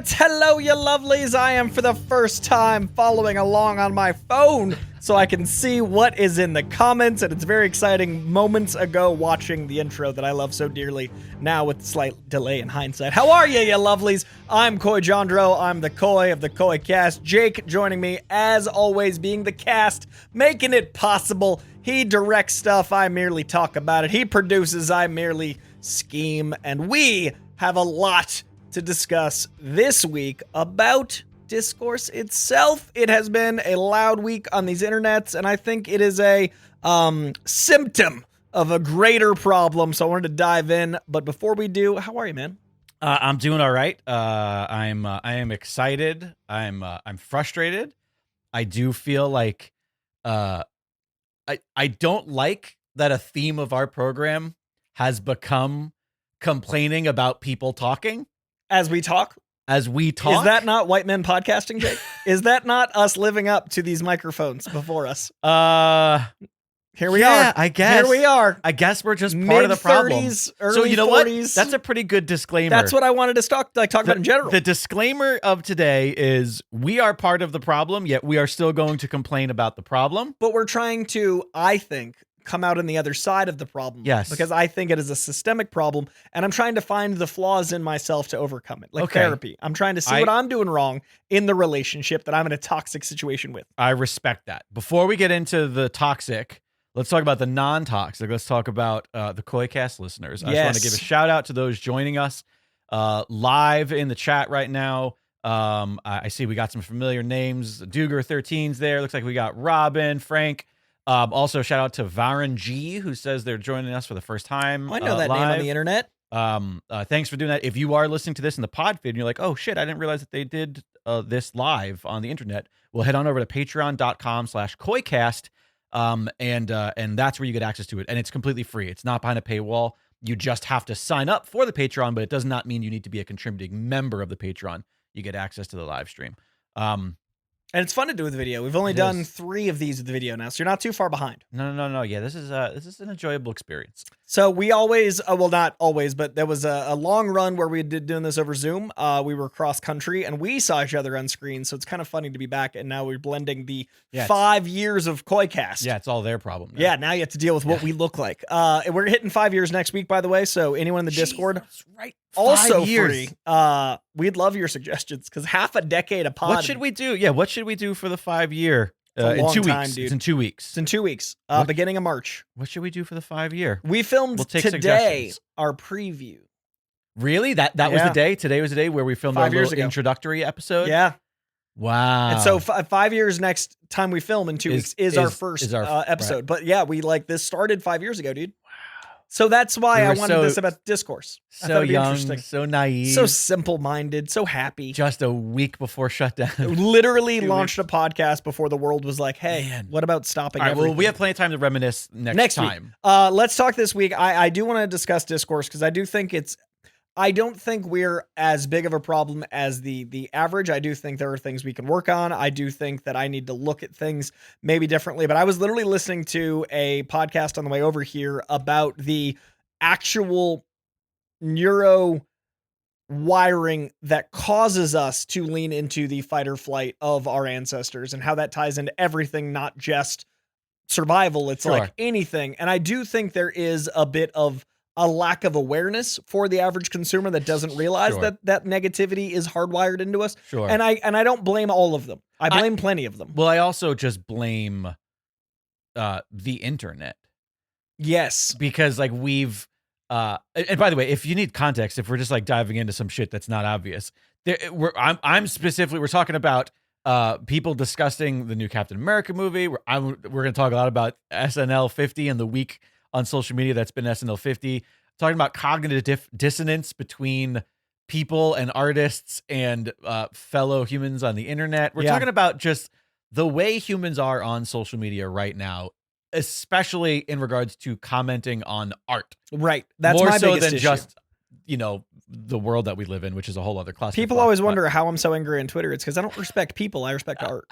But hello, you lovelies. I am for the first time following along on my phone so I can see what is in the comments, and it's very exciting. Moments ago watching the intro that I love so dearly, now with slight delay in hindsight. How are you lovelies? I'm Coy Jandro. I'm the Coy of the Coy Cast. Jake joining me, as always, being the cast, making it possible. He directs stuff, I merely talk about it. He produces, I merely scheme. And we have a lot to discuss this week about Discourse itself. It has been a loud week on these internets, and I think it is a symptom of a greater problem, so I wanted to dive in. But before we do, how are you, man? I'm doing all right. I am excited. I'm frustrated. I do feel like I don't like that a theme of our program has become complaining about people talking. As we talk? As we talk? Is that not white men podcasting, Jake? Is that not us living up to these microphones before us? Here we are. I guess. Here we are. I guess we're just part of the problem. Early so you know 40s. What? That's a pretty good disclaimer. That's what I wanted to talk about in general. The disclaimer of today is we are part of the problem, yet we are still going to complain about the problem. But we're trying to, I think, come out on the other side of the problem. Yes. Because I think it is a systemic problem, and I'm trying to find the flaws in myself to overcome it. Like therapy. I'm trying to see what I'm doing wrong in the relationship that I'm in a toxic situation with. I respect that. Before we get into the toxic, let's talk about the non-toxic. Let's talk about the Coycast listeners. I just want to give a shout out to those joining us live in the chat right now. I see we got some familiar names. Duger13's there. Looks like we got Robin, Frank. Also, shout out to Varan G, who says they're joining us for the first time. I know that live. name on the internet. Thanks for doing that. If you are listening to this in the pod feed and you're like, oh shit, I didn't realize that they did this live on the internet, well, head on over to patreon.com/Coycast. And that's where you get access to it. And it's completely free. It's not behind a paywall. You just have to sign up for the Patreon, but it does not mean you need to be a contributing member of the Patreon. You get access to the live stream. And it's fun to do with the video. We've only done 3 of these with the video now, so you're not too far behind. No. Yeah, this is an enjoyable experience. So we always, well, not always, but there was a long run where we did doing this over Zoom. We were cross country and we saw each other on screen. So it's kind of funny to be back. And now we're blending the 5 years of Coycast. Yeah, it's all their problem. Now. Yeah, now you have to deal with what we look like. We're hitting 5 years next week, by the way. So anyone in the Discord, that's right. also free. We'd love your suggestions because half a decade of pod. What should we do? Yeah, what should we do for the 5 year? In 2 weeks. Dude. It's in 2 weeks. It's in 2 weeks. Beginning of March. What should we do for the 5 year? We filmed today our preview. Really? That was the day? Today was the day where we filmed our little introductory episode? Yeah. Wow. And so 5 years next time we film in 2 weeks is our first episode. Right. But yeah, this started 5 years ago, dude. So that's why I wanted this about Discourse. So young, so naive. So simple-minded, so happy. Just a week before shutdown. Literally launched a podcast before the world was like, hey, what about stopping everything? Well, we have plenty of time to reminisce next time. Week. Let's talk this week. I do want to discuss Discourse because I don't think we're as big of a problem as the average. I do think there are things we can work on. I do think that I need to look at things maybe differently. But I was literally listening to a podcast on the way over here about the actual neuro wiring that causes us to lean into the fight or flight of our ancestors and how that ties into everything, not just survival. It's like anything. And I do think there is a bit of a lack of awareness for the average consumer that doesn't realize that negativity is hardwired into us. Sure. And I don't blame all of them. I blame plenty of them. Well, I also just blame the internet. Yes. Because like we've and by the way, if you need context, if we're just like diving into some shit that's not obvious, I'm specifically, we're talking about people discussing the new Captain America movie. We're going to talk a lot about SNL 50 and the week on social media that's been SNL 50, talking about cognitive dissonance between people and artists and fellow humans on the internet. We're talking about just the way humans are on social media right now, especially in regards to commenting on art. Right. That's more my so biggest than issue. Just, the world that we live in, which is a whole other class. People always wonder how I'm so angry on Twitter. It's because I don't respect people. I respect art.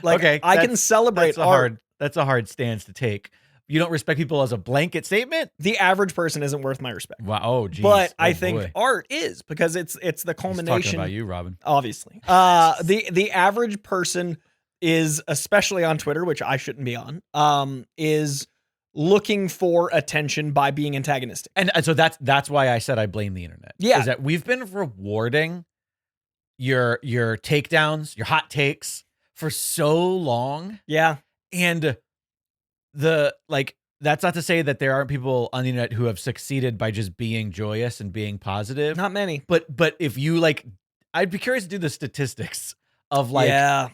Like, I can celebrate art. That's a hard stance to take. you don't respect people as a blanket statement? The average person isn't worth my respect. Wow. Oh, geez. But I Oh, think boy. art is, because it's the He's culmination. talking about you, Robin. Obviously. The average person is, especially on Twitter, which I shouldn't be on, is looking for attention by being antagonistic. And so that's why I said I blame the internet. Yeah. Is that we've been rewarding your takedowns, your hot takes for so long. Yeah. And that's not to say that there aren't people on the internet who have succeeded by just being joyous and being positive. Not many. But if you I'd be curious to do the statistics of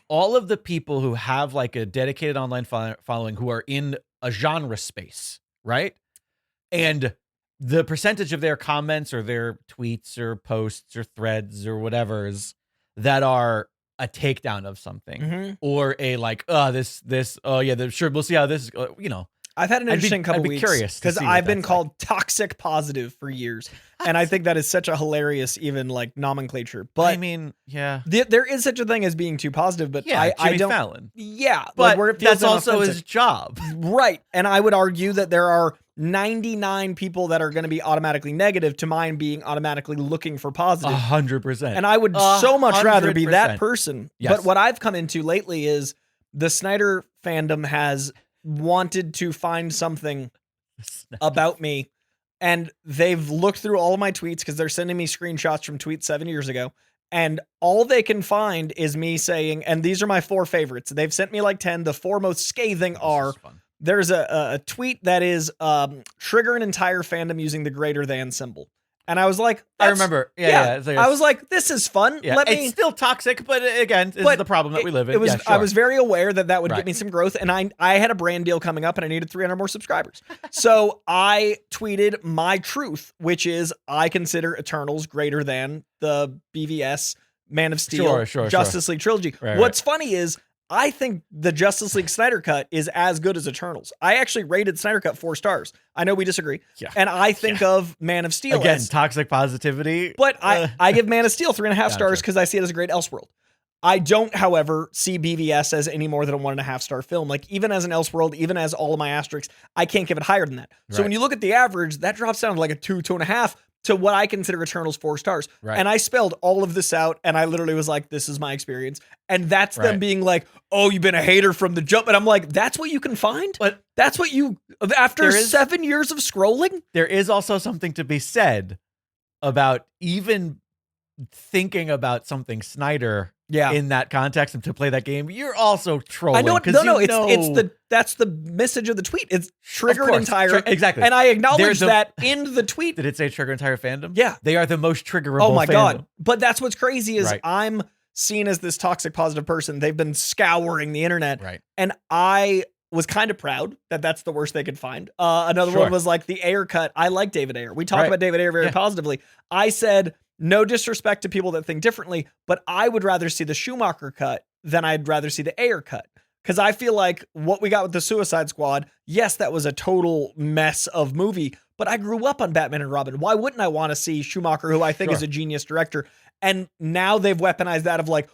all of the people who have like a dedicated online following who are in a genre space, right? And the percentage of their comments or their tweets or posts or threads or whatever's that are a takedown of something or a sure, we'll see how this I've had an interesting couple I'd be weeks curious because I've been called toxic positive for years. And I think that is such a hilarious, even like nomenclature. But I mean, yeah, there is such a thing as being too positive, but I don't. Fallon. Yeah. But where it feels that's also inauthentic. his job. Right. And I would argue that there are 99 people that are going to be automatically negative to mine being automatically looking for positive. 100%. And I would so much rather be that 100%. person. Yes. But what I've come into lately is the Snyder fandom has wanted to find something about me, and they've looked through all of my tweets because they're sending me screenshots from tweets 7 years ago, and all they can find is me saying, and these are my 4 favorites. They've sent me like 10. The 4 most scathing are, there's a tweet that is trigger an entire fandom using the greater than symbol. And I was like, I remember. Yeah. I was like, this is fun. Yeah, It's still toxic, but again, this is the problem that we live in. It was, Yeah, sure. I was very aware that would Right. get me some growth, and I had a brand deal coming up, and I needed 300 more subscribers. So I tweeted my truth, which is I consider Eternals greater than the BVS Man of Steel Justice League trilogy. Right, What's funny is I think the Justice League Snyder Cut is as good as Eternals. I actually rated Snyder Cut 4 stars. I know we disagree. Yeah. And I think of Man of Steel again, as toxic positivity. but I give Man of Steel 3.5 stars Gotcha. because I see it as a great Elseworld. I don't, however, see BVS as any more than a 1.5 star film. Like, even as an Elseworld, even as all of my asterisks, I can't give it higher than that. So Right. when you look at the average, that drops down to like a 2.5 to what I consider Eternals 4 stars. Right. And I spelled all of this out, and I literally was like, this is my experience. And that's them Right. being like, oh, you've been a hater from the jump. And I'm like, that's what you can find? But That's what you, after 7 years of scrolling? there is also something to be said about even thinking about something Snyder Yeah. in that context and to play that game. You're also trolling. I know. No, That's the message of the tweet. It's trigger an course. entire Exactly. And I acknowledge the- that in the tweet. Did it say trigger entire fandom? Yeah. They are the most triggerable. Oh my fandom. God. But that's what's crazy is Right. I'm seen as this toxic positive person. They've been scouring the internet. Right. And I was kind of proud that that's the worst they could find. Another Sure. one was like the Ayer cut. I like David Ayer. We talk Right. about David Ayer very Yeah. positively. I said, no disrespect to people that think differently, but I would rather see the Schumacher cut than I'd rather see the Ayer cut. Because I feel like what we got with the Suicide Squad, yes, that was a total mess of movie, but I grew up on Batman and Robin. Why wouldn't I want to see Schumacher, who I think is a genius director? And now they've weaponized that of like,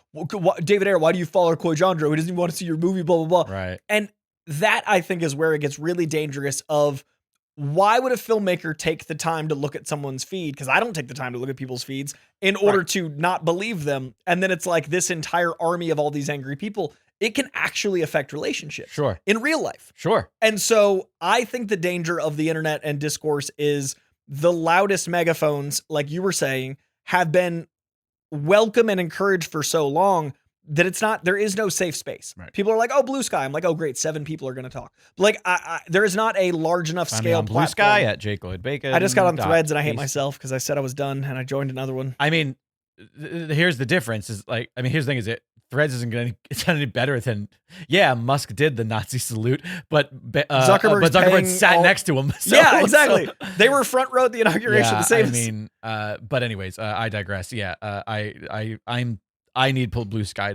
David Ayer, why do you follow Coy Jandreau? He doesn't even want to see your movie, blah, blah, blah. Right. And that, I think, is where it gets really dangerous of why would a filmmaker take the time to look at someone's feed? Because I don't take the time to look at people's feeds in order to not believe them. And then it's like this entire army of all these angry people. It can actually affect relationships Sure. in real life. Sure. And so I think the danger of the internet and discourse is the loudest megaphones, like you were saying, have been welcome and encouraged for so long that there is no safe space. Right. People are like, oh, Blue Sky. I'm like, oh, great. 7 people are going to talk. But like, there is not a large enough scale on Blue platform. Sky at Jake Lloyd Bacon. I just got on Threads and I hate myself because I said I was done and I joined another one. I mean, here's the difference is like, I mean, here's the thing is Threads isn't going to, it's not any better than, Musk did the Nazi salute, but Zuckerberg sat next to him. So, yeah, exactly. They were front row at the inauguration to save us. I mean, but anyways, I digress. Yeah. I need Blue Sky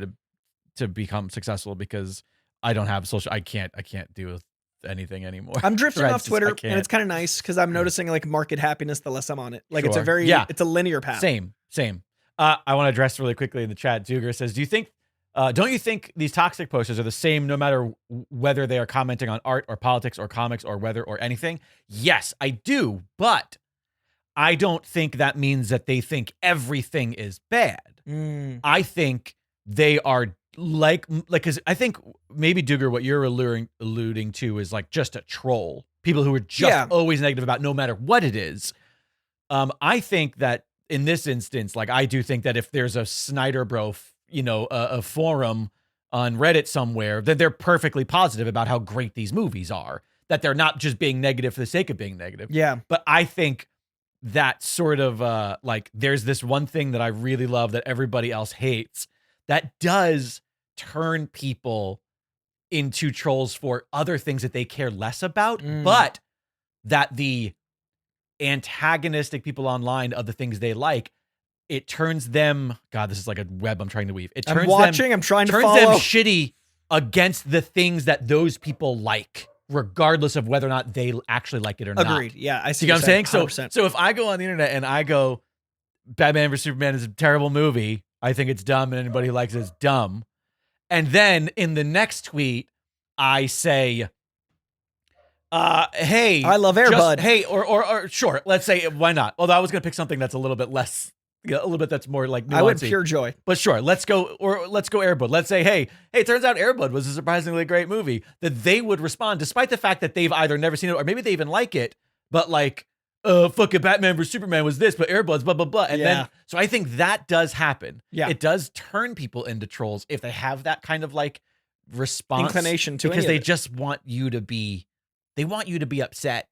to become successful because I don't have social. I can't deal with anything anymore. I'm drifting Threads off Twitter and it's kind of nice because I'm noticing like market happiness the less I'm on it. Like it's a Sure. very, it's a linear path. Same. I want to address really quickly in the chat. Duger says, do you think Don't you think these toxic posters are the same no matter whether they are commenting on art or politics or comics or weather or anything? Yes, I do, but I don't think that means that they think everything is bad. I think they are like, because I think maybe Duggar, what you're alluding to is like just a troll. People who are just always negative about no matter what it is. I think that in this instance, like I do think that if there's a Snyder Bro, a forum on Reddit somewhere, then they're perfectly positive about how great these movies are. That they're not just being negative for the sake of being negative. Yeah. But I think that sort of like there's this one thing that I really love that everybody else hates that does turn people into trolls for other things that they care less about, but that the antagonistic people online of the things they like, it turns them, God, this is like a web I'm trying to weave. It turns I'm trying to follow. Turns them shitty against the things that those people like, regardless of whether or not they actually like it or not. Agreed. Yeah, I see. You know what I'm saying? 100%. So if I go on the internet and I go, Batman vs Superman is a terrible movie, I think it's dumb, and anybody who likes it is dumb. And then in the next tweet, I say, hey, I love Air Bud. Hey, or sure, let's say, why not? Although I was going to pick something that's a little bit less, a little bit that's more like nuancey. I went Pure Joy. But sure, let's go Air Bud. Let's say, hey, it turns out Air Bud was a surprisingly great movie. That they would respond, despite the fact that they've either never seen it or maybe they even like it, but like, fucking Batman vs Superman was this, but Air Bud's blah, blah, blah. And then, so I think that does happen. Yeah. It does turn people into trolls if they have that kind of like response. Inclination to because any they of it. just want you to be, upset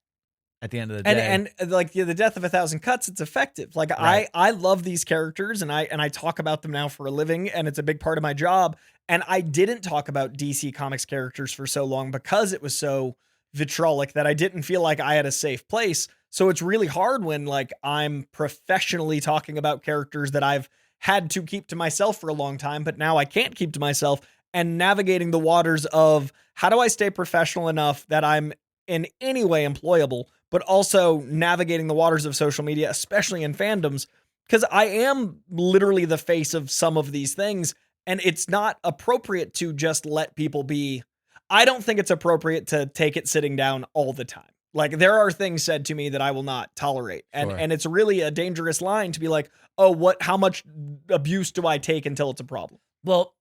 at the end of the day. And like the Death of a Thousand Cuts, it's effective. Like Right. I love these characters and I talk about them now for a living, and it's a big part of my job. And I didn't talk about DC Comics characters for so long because it was so vitriolic that I didn't feel like I had a safe place. So it's really hard when like I'm professionally talking about characters that I've had to keep to myself for a long time, but now I can't keep to myself, and navigating the waters of how do I stay professional enough that I'm in any way employable, but also navigating the waters of social media, especially in fandoms, because I am literally the face of some of these things, and it's not appropriate to just let people be. I don't think it's appropriate to take it sitting down all the time. Like there are things said to me that I will not tolerate. And Sure. and it's really a dangerous line to be like, oh, how much abuse do I take until it's a problem? Well,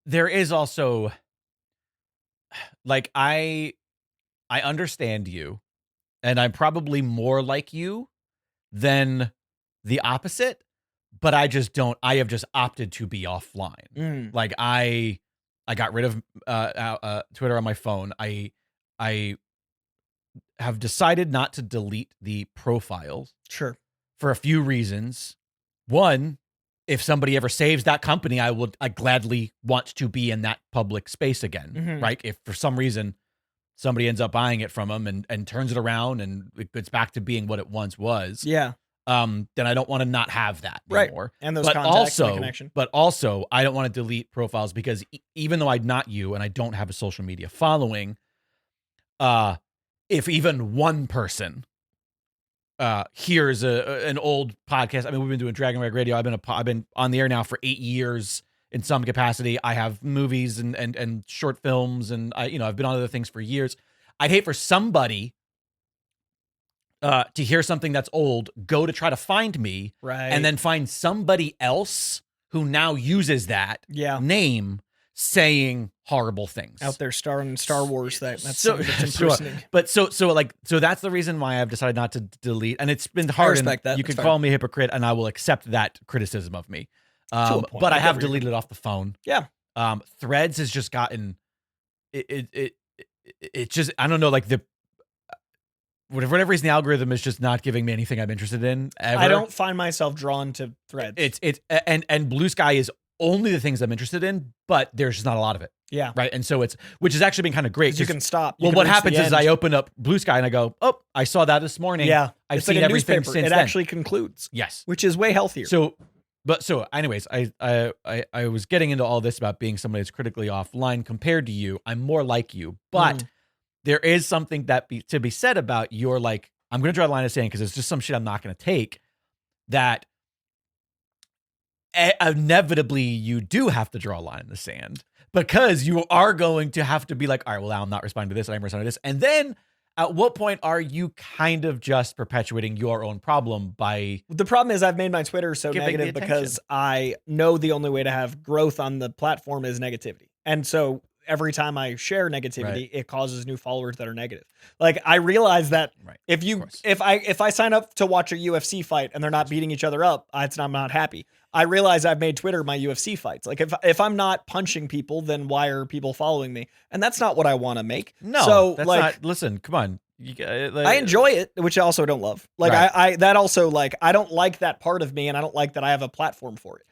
there is also like, I understand you, and I'm probably more like you than the opposite, but I have just opted to be offline. Like I got rid of Twitter on my phone. I have decided not to delete the profiles. Sure. For a few reasons. One, if somebody ever saves that company, I gladly want to be in that public space again, right? If for some reason somebody ends up buying it from them and turns it around and it gets back to being what it once was, Yeah. then I don't want to not have that Right. anymore. And those But contacts and the connection. But also, I don't want to delete profiles because even though I'm not you and I don't have a social media following, if even one person hears an old podcast, I mean, we've been doing Dragon Rag Radio. I've been on the air now for 8 years in some capacity. I have movies and short films, and I've been on other things for years. I'd hate for somebody to hear something that's old, go to try to find me, Right. and then find somebody else who now uses that name saying horrible things out there starring Star Wars. That's so that's sure. impersonating. But so that's the reason why I've decided not to delete, and it's been hard. respect that. You That's can fine. call me a hypocrite, and I will accept that criticism of me. a point. But I I have get where you're deleted it off the phone. Yeah. Threads has just gotten it just, I don't know, like for whatever reason, the algorithm is just not giving me anything I'm interested in ever. I don't find myself drawn to Threads. And Blue Sky is only the things I'm interested in, but there's just not a lot of it. Yeah. Right. And so which has actually been kind of great. You can stop. You Well, can what reach happens the is end. I open up Blue Sky and I go, oh, I saw that this morning. Yeah. I've It's seen like a everything newspaper. since It then. actually concludes. Yes. Which is way healthier. So anyways, I was getting into all this about being somebody that's critically offline compared to you. I'm more like you, but there is something to be said about your, like, I'm going to draw a line of saying, because it's just some shit I'm not going to take, that inevitably you do have to draw a line in the sand, because you are going to have to be like, all right, well, now I'm not responding to this, I'm responding to this. And then at what point are you kind of just perpetuating your own problem by... The problem is I've made my Twitter so giving the negative attention. because I know the only way to have growth on the platform is negativity. And so every time I share negativity, Right. it causes new followers that are negative. Like, I realize that Right, if I sign up to watch a UFC fight and they're not beating each other up, I'm not happy. I realize I've made Twitter my UFC fights. Like, if I'm not punching people, then why are people following me? And that's not what I want to make. No, so that's like, not... Listen, come on. I enjoy it, which I also don't love. Like, Right. I that also, like, I don't like that part of me, and I don't like that I have a platform for it.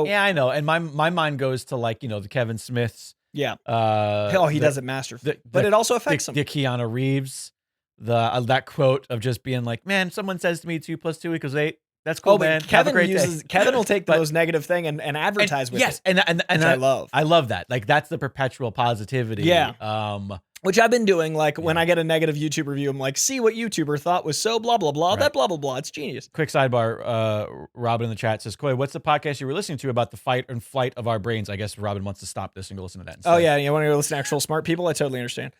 Yeah, I know. And my mind goes to, like, the Kevin Smiths. Yeah. He The- does it masterfully. But it also affects him. The Keanu Reeves, that quote of just being like, man, someone says to me 2 + 2 = 8. That's cool, man. Have a great day. Kevin will take the most negative thing and advertise with it. Yes, and I love. I love that. Like, that's the perpetual positivity. Yeah. Which I've been doing. Like, when I get a negative YouTube review, I'm like, see what YouTuber thought was so blah, blah, blah, Right. that blah, blah, blah. It's genius. Quick sidebar, Robin in the chat says, Coy, what's the podcast you were listening to about the fight and flight of our brains? I guess Robin wants to stop this and go listen to that instead. Oh, yeah. You want to go listen to actual smart people? I totally understand.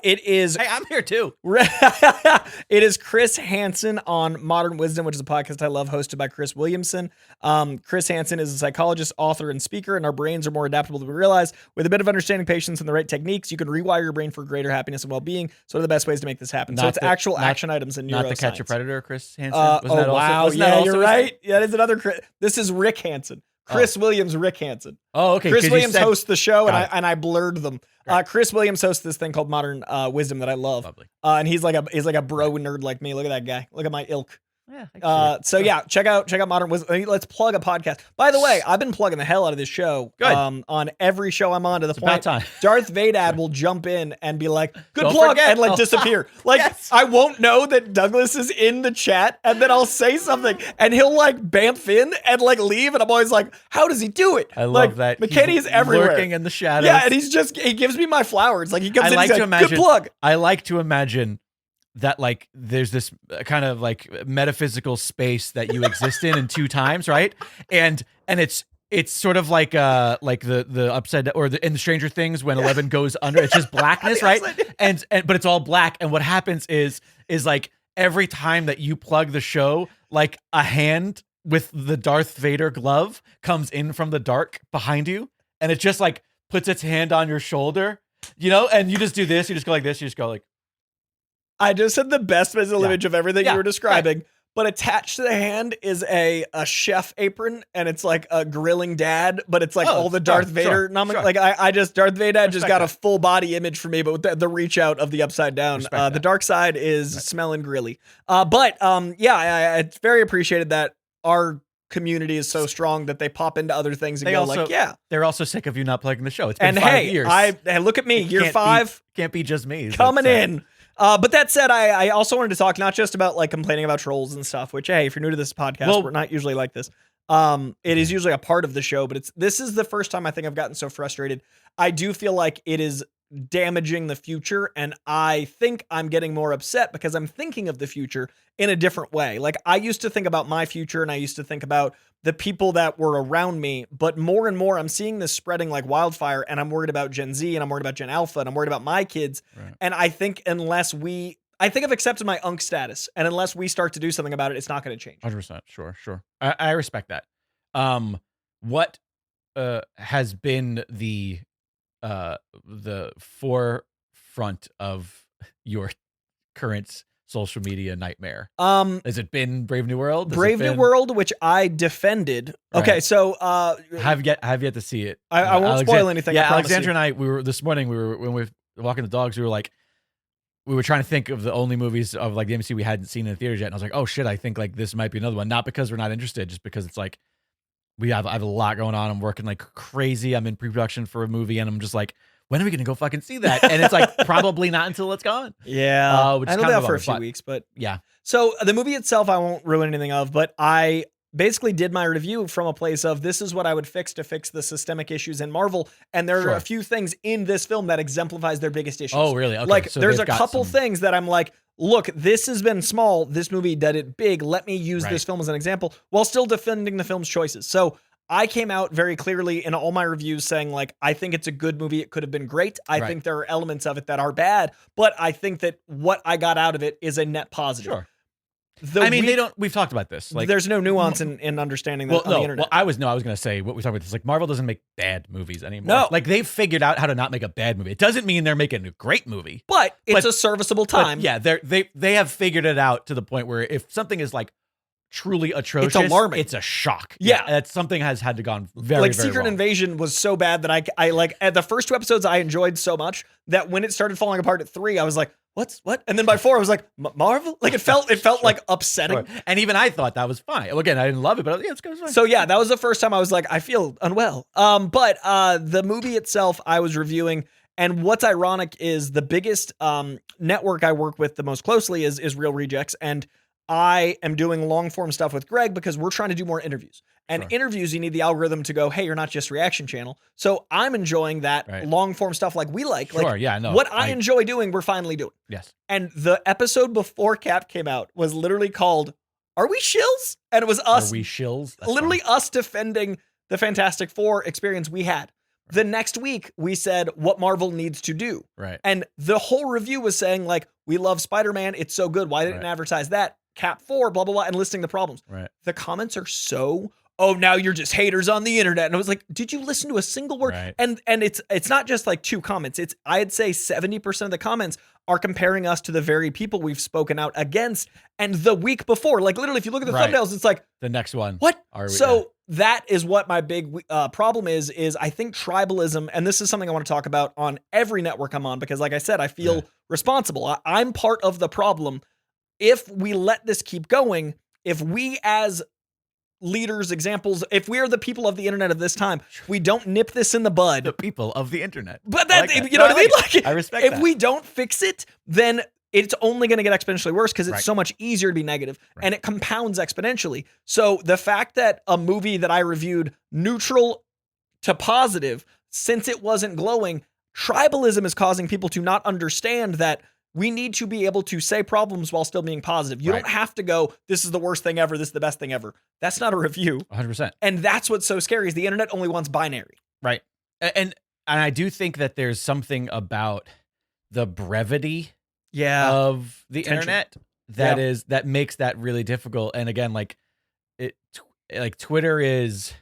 It is... Hey, I'm here too. It is Chris Hansen on Modern Wisdom, which is a podcast I love, hosted by Chris Williamson. Chris Hansen is a psychologist, author, and speaker, and our brains are more adaptable than we realize. With a bit of understanding, patience, and the right techniques, you can rewire your brain for greater happiness and well-being. So, what are the best ways to make this happen? So, it's actual action items in neuroscience. Not to catch a predator, Chris Hansen. Wow. Yeah, you're right. Yeah, that is another Chris. This is Rick Hansen. Chris Williams, Rick Hansen. Oh, okay. Chris Williams hosts the show, and I blurred them. Right. Chris Williams hosts this thing called Modern Wisdom that I love. Lovely. And he's like a bro nerd like me. Look at that guy. Look at my ilk. Yeah, Yeah, check out Modern Wisdom. Let's plug a podcast. By the way, I've been plugging the hell out of this show. Good. On every show I'm on, to the It's point about time. Darth Vadad will jump in and be like, "Good Don't plug," forget. and like disappear. Like, Yes. I won't know that Douglas is in the chat, and then I'll say something, and he'll like bamf in and like leave, and I'm always like, "How does he do it?" I love like, that. McKinney is everywhere. Lurking in the shadows. Yeah, and he gives me my flowers. Like, he comes I in like and to he's like, imagine. "Good plug." I like to imagine that, like, there's this kind of like metaphysical space that you exist in 2 times, right? And it's sort of like the upside or in the Stranger Things when 11 goes under. It's just blackness, right? And but it's all black. And what happens is like every time that you plug the show, like a hand with the Darth Vader glove comes in from the dark behind you, and it just like puts its hand on your shoulder, and you just do this. You just go like this. You just go like. I just had the best visual image of everything you were describing, right. But attached to the hand is a chef apron, and it's like a grilling dad, but it's like all the Darth Vader. Sure. Like, Darth Vader just got that. a full body image for me, but with the reach out of the upside down. The dark side is smelling grilly. It's very appreciated that our community is so strong that they pop into other things and They're also sick of you not plugging the show. It's been and 5 years. hey, look at me, year 5. Can't be just me. Coming in. But that said, I also wanted to talk not just about like complaining about trolls and stuff, which, hey, if you're new to this podcast, we're not usually like this. It is usually a part of the show, but this is the first time I think I've gotten so frustrated. I do feel like it is damaging the future, and I think I'm getting more upset because I'm thinking of the future in a different way. Like, I used to think about my future, and I used to think about the people that were around me, but more and more I'm seeing this spreading like wildfire, and I'm worried about Gen Z, and I'm worried about Gen Alpha, and I'm worried about my kids. Right. And I think I think I've accepted my UNC status, and unless we start to do something about it, it's not going to change. 100%. Sure. I respect that. What has been the forefront of your current social media nightmare? Has it been Brave New World? Brave New World, which I defended. Right. Okay, so have yet to see it. I won't spoil anything. Yeah, I promise Alexandra you. and I, when we were walking the dogs, we were trying to think of the only movies of like the MCU we hadn't seen in the theaters yet, and I was like, oh shit, I think like this might be another one. Not because we're not interested, just because it's like I have a lot going on. I'm working like crazy. I'm in pre-production for a movie, and I'm just like, when are we gonna go fucking see that? And it's like probably not until it's gone. Yeah, which I is know kind that of for a a few bummer, weeks, but yeah. So the movie itself, I won't ruin anything of, but I basically did my review from a place of this is what I would fix to fix the systemic issues in Marvel, and there are a few things in this film that exemplifies their biggest issues. Oh, really? Okay. Like, So there's a they've got couple some- things that I'm like, look, this has been small. This movie did it big. Let me use this film as an example while still defending the film's choices. So I came out very clearly in all my reviews saying, like, I think it's a good movie. It could have been great. I think there are elements of it that are bad, but I think that what I got out of it is a net positive. Sure. They don't. We've talked about this. Like, there's no nuance in understanding that on the internet. Well, I was going to say what we talked about this. Like, Marvel doesn't make bad movies anymore. No, like they've figured out how to not make a bad movie. It doesn't mean they're making a great movie, but it's a serviceable time. Yeah, they have figured it out to the point where if something is like truly atrocious, it's alarming. It's a shock. Yeah, that something has had to gone very, like very Secret wrong. Invasion was so bad that I like at the first 2 episodes I enjoyed so much that when it started falling apart at 3, I was like, what? And then by 4, I was like, Marvel? Like it felt like upsetting. Sure. And even I thought that was fine. Well, again, I didn't love it, but yeah, it's fine. So yeah, that was the first time I was like, I feel unwell. But the movie itself I was reviewing, and what's ironic is the biggest network I work with the most closely is Real Rejects, and I am doing long form stuff with Greg because we're trying to do more interviews. And interviews, you need the algorithm to go, hey, you're not just reaction channel. So I'm enjoying that long form stuff like we like. Sure, like, yeah, no. What I enjoy doing, we're finally doing. Yes. And the episode before Cap came out was literally called, Are We Shills? And it was us. Are we shills? That's literally us defending the Fantastic Four experience we had. The next week, we said what Marvel needs to do. Right. And the whole review was saying, like, we love Spider-Man. It's so good. Why didn't advertise that? Cap 4, blah, blah, blah, and listing the problems. Right. The comments are so, oh, now you're just haters on the internet. And I was like, did you listen to a single word? Right. And it's not just like 2 comments. It's, I'd say 70% of the comments are comparing us to the very people we've spoken out against. And the week before, like literally, if you look at the thumbnails, it's like, the next one. What? That is what my big problem is I think tribalism, and this is something I want to talk about on every network I'm on, because like I said, I feel responsible. I'm part of the problem. If we let this keep going, if we as leaders, examples, if we are the people of the internet of this time, we don't nip this in the bud. The people of the internet. But that, you know what I mean? Like, I respect if that. we don't fix it, then it's only going to get exponentially worse because it's so much easier to be negative and it compounds exponentially. So the fact that a movie that I reviewed neutral to positive, since it wasn't glowing, tribalism is causing people to not understand that we need to be able to say problems while still being positive. You don't have to go, this is the worst thing ever, this is the best thing ever. That's not a review. 100%. And that's what's so scary is the internet only wants binary. Right. And I do think that there's something about the brevity of the internet that makes that really difficult. And again, like Twitter is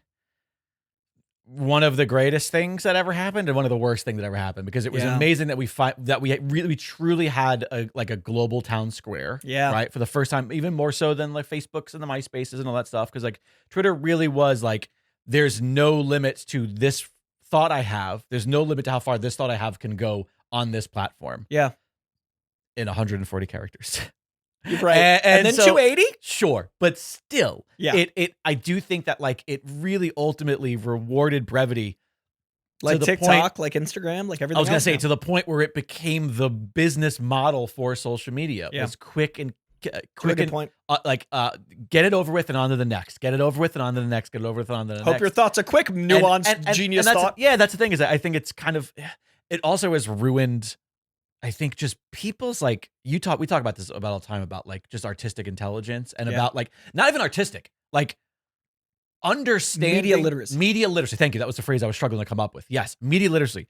one of the greatest things that ever happened and one of the worst things that ever happened, because it was amazing that we truly had a global town square. Yeah. Right. For the first time, even more so than like Facebooks and the MySpaces and all that stuff. Cause like Twitter really was like, there's no limits to this thought I have. There's no limit to how far this thought I have can go on this platform. Yeah. In 140 characters. Right. And then so, 280? Sure. But still, I do think that like it really ultimately rewarded brevity. Like TikTok, like Instagram, like everything. I was going to say to the point where it became the business model for social media. It was quick and point. Get it over with and on to the next. Get it over with and on to the next. Get it over with and on to the next. Hope your thoughts are quick, nuanced, genius thought. That's the thing is that I think it's kind of, it also has ruined, I think, just people's like we talk about this about all the time about like just artistic intelligence and about like not even artistic, like understanding media literacy. Thank you. That was the phrase I was struggling to come up with. Yes. Media literacy.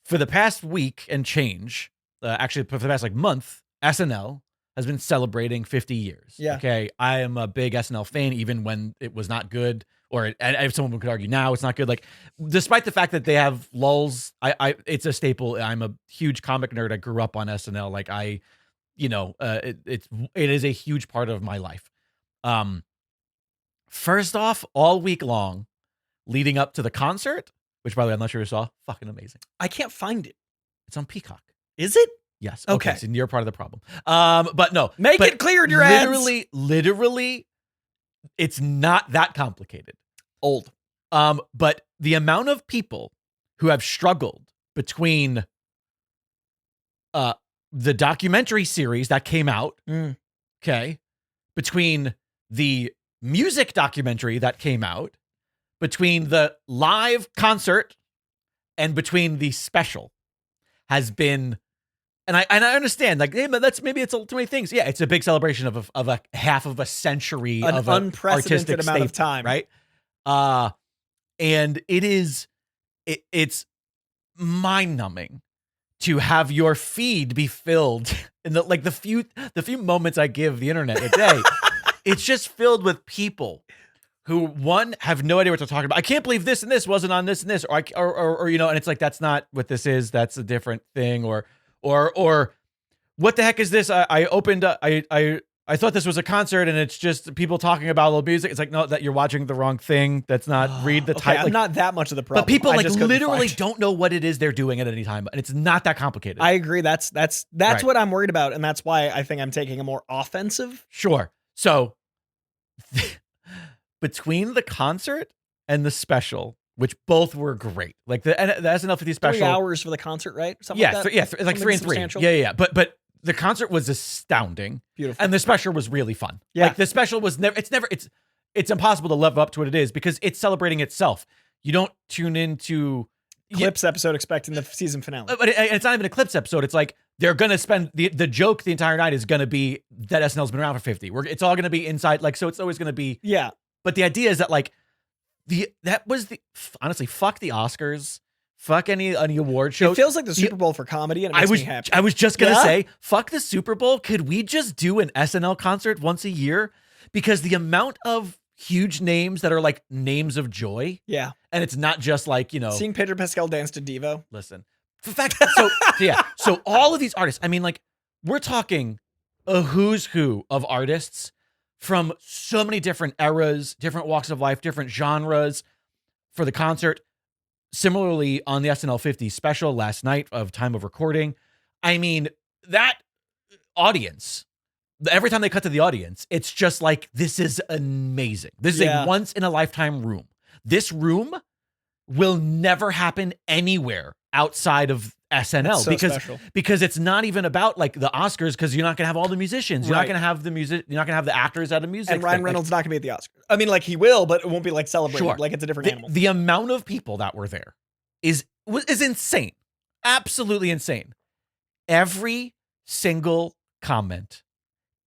For the past week and change, actually for the past like month, SNL has been celebrating 50 years. Yeah. Okay. I am a big SNL fan, even when it was not good. Or if someone could argue now it's not good. Like, despite the fact that they have lulls, it's a staple. I'm a huge comic nerd. I grew up on SNL. Like it is a huge part of my life. First off, all week long, leading up to the concert, which by the way I'm not sure you saw, fucking amazing. I can't find it. It's on Peacock. Is it? Yes. Okay. So you're part of the problem. But no, make it clear in your ads. Literally, it's not that complicated. Old. But the amount of people who have struggled between the documentary series that came out, okay, between the music documentary that came out, between the live concert, and between the special has been, and I understand, like, hey, but maybe it's too many things. Yeah, it's a big celebration of a half of a century of an unprecedented artistic amount of staple, time, right? And it's mind-numbing to have your feed be filled in the few moments I give the internet a day. It's just filled with people who, one, have no idea what they're talking about. I can't believe this and this wasn't on this and this, or you know, and it's like, that's not what this is. That's a different thing. Or what the heck is this? I opened up, I thought this was a concert and it's just people talking about old music. It's like, no, that you're watching the wrong thing. That's not, read the title. I'm not that much of the problem. But people I like just couldn't literally find- don't know what it is they're doing at any time. And it's not that complicated. I agree. That's Right. what I'm worried about. And that's why I think I'm taking a more offensive. Sure. So between the concert and the special, which both were great, like the SNL 50 special, 3 hours for the concert, right? Something like that? like Something 3 and 3. substantial? Yeah. But the concert was astounding, Beautiful. and the special was really fun. Yeah. Like the special was it's impossible to live up to what it is because it's celebrating itself. You don't tune into Clips episode expecting the season finale. but it's not even a clips episode. It's like they're gonna spend the joke the entire night is gonna be that SNL's been around for 50. It's all gonna be inside, like, so it's always gonna be. Yeah. But the idea is that like honestly, fuck the Oscars, fuck any award show. It feels like the Super Bowl for comedy, and it makes me happy. I was just gonna Yeah? say, fuck the Super Bowl. Could we just do an SNL concert once a year? Because the amount of huge names that are like names of joy, Yeah. and it's not just like, you know, Seeing Pedro Pascal dance to Devo. listen. In fact, so all of these artists, I mean, like, we're talking a who's who of artists from so many different eras, different walks of life, different genres for the concert. Similarly, on the SNL 50 special last night of time of recording, I mean, that audience, every time they cut to the audience, it's just like, this is amazing. This is Yeah. a once in a lifetime room. This room will never happen anywhere outside of SNL That's so special. because it's not even about like the Oscars, because you're not gonna have all the musicians. You're Right. not gonna have the music. You're not gonna have the actors out of music. And Ryan thing. Reynolds not gonna be at the Oscars. I mean, like, he will, but it won't be like celebrated. Sure. Like, it's a different animal. The amount of people that were there is insane. Absolutely insane. Every single comment,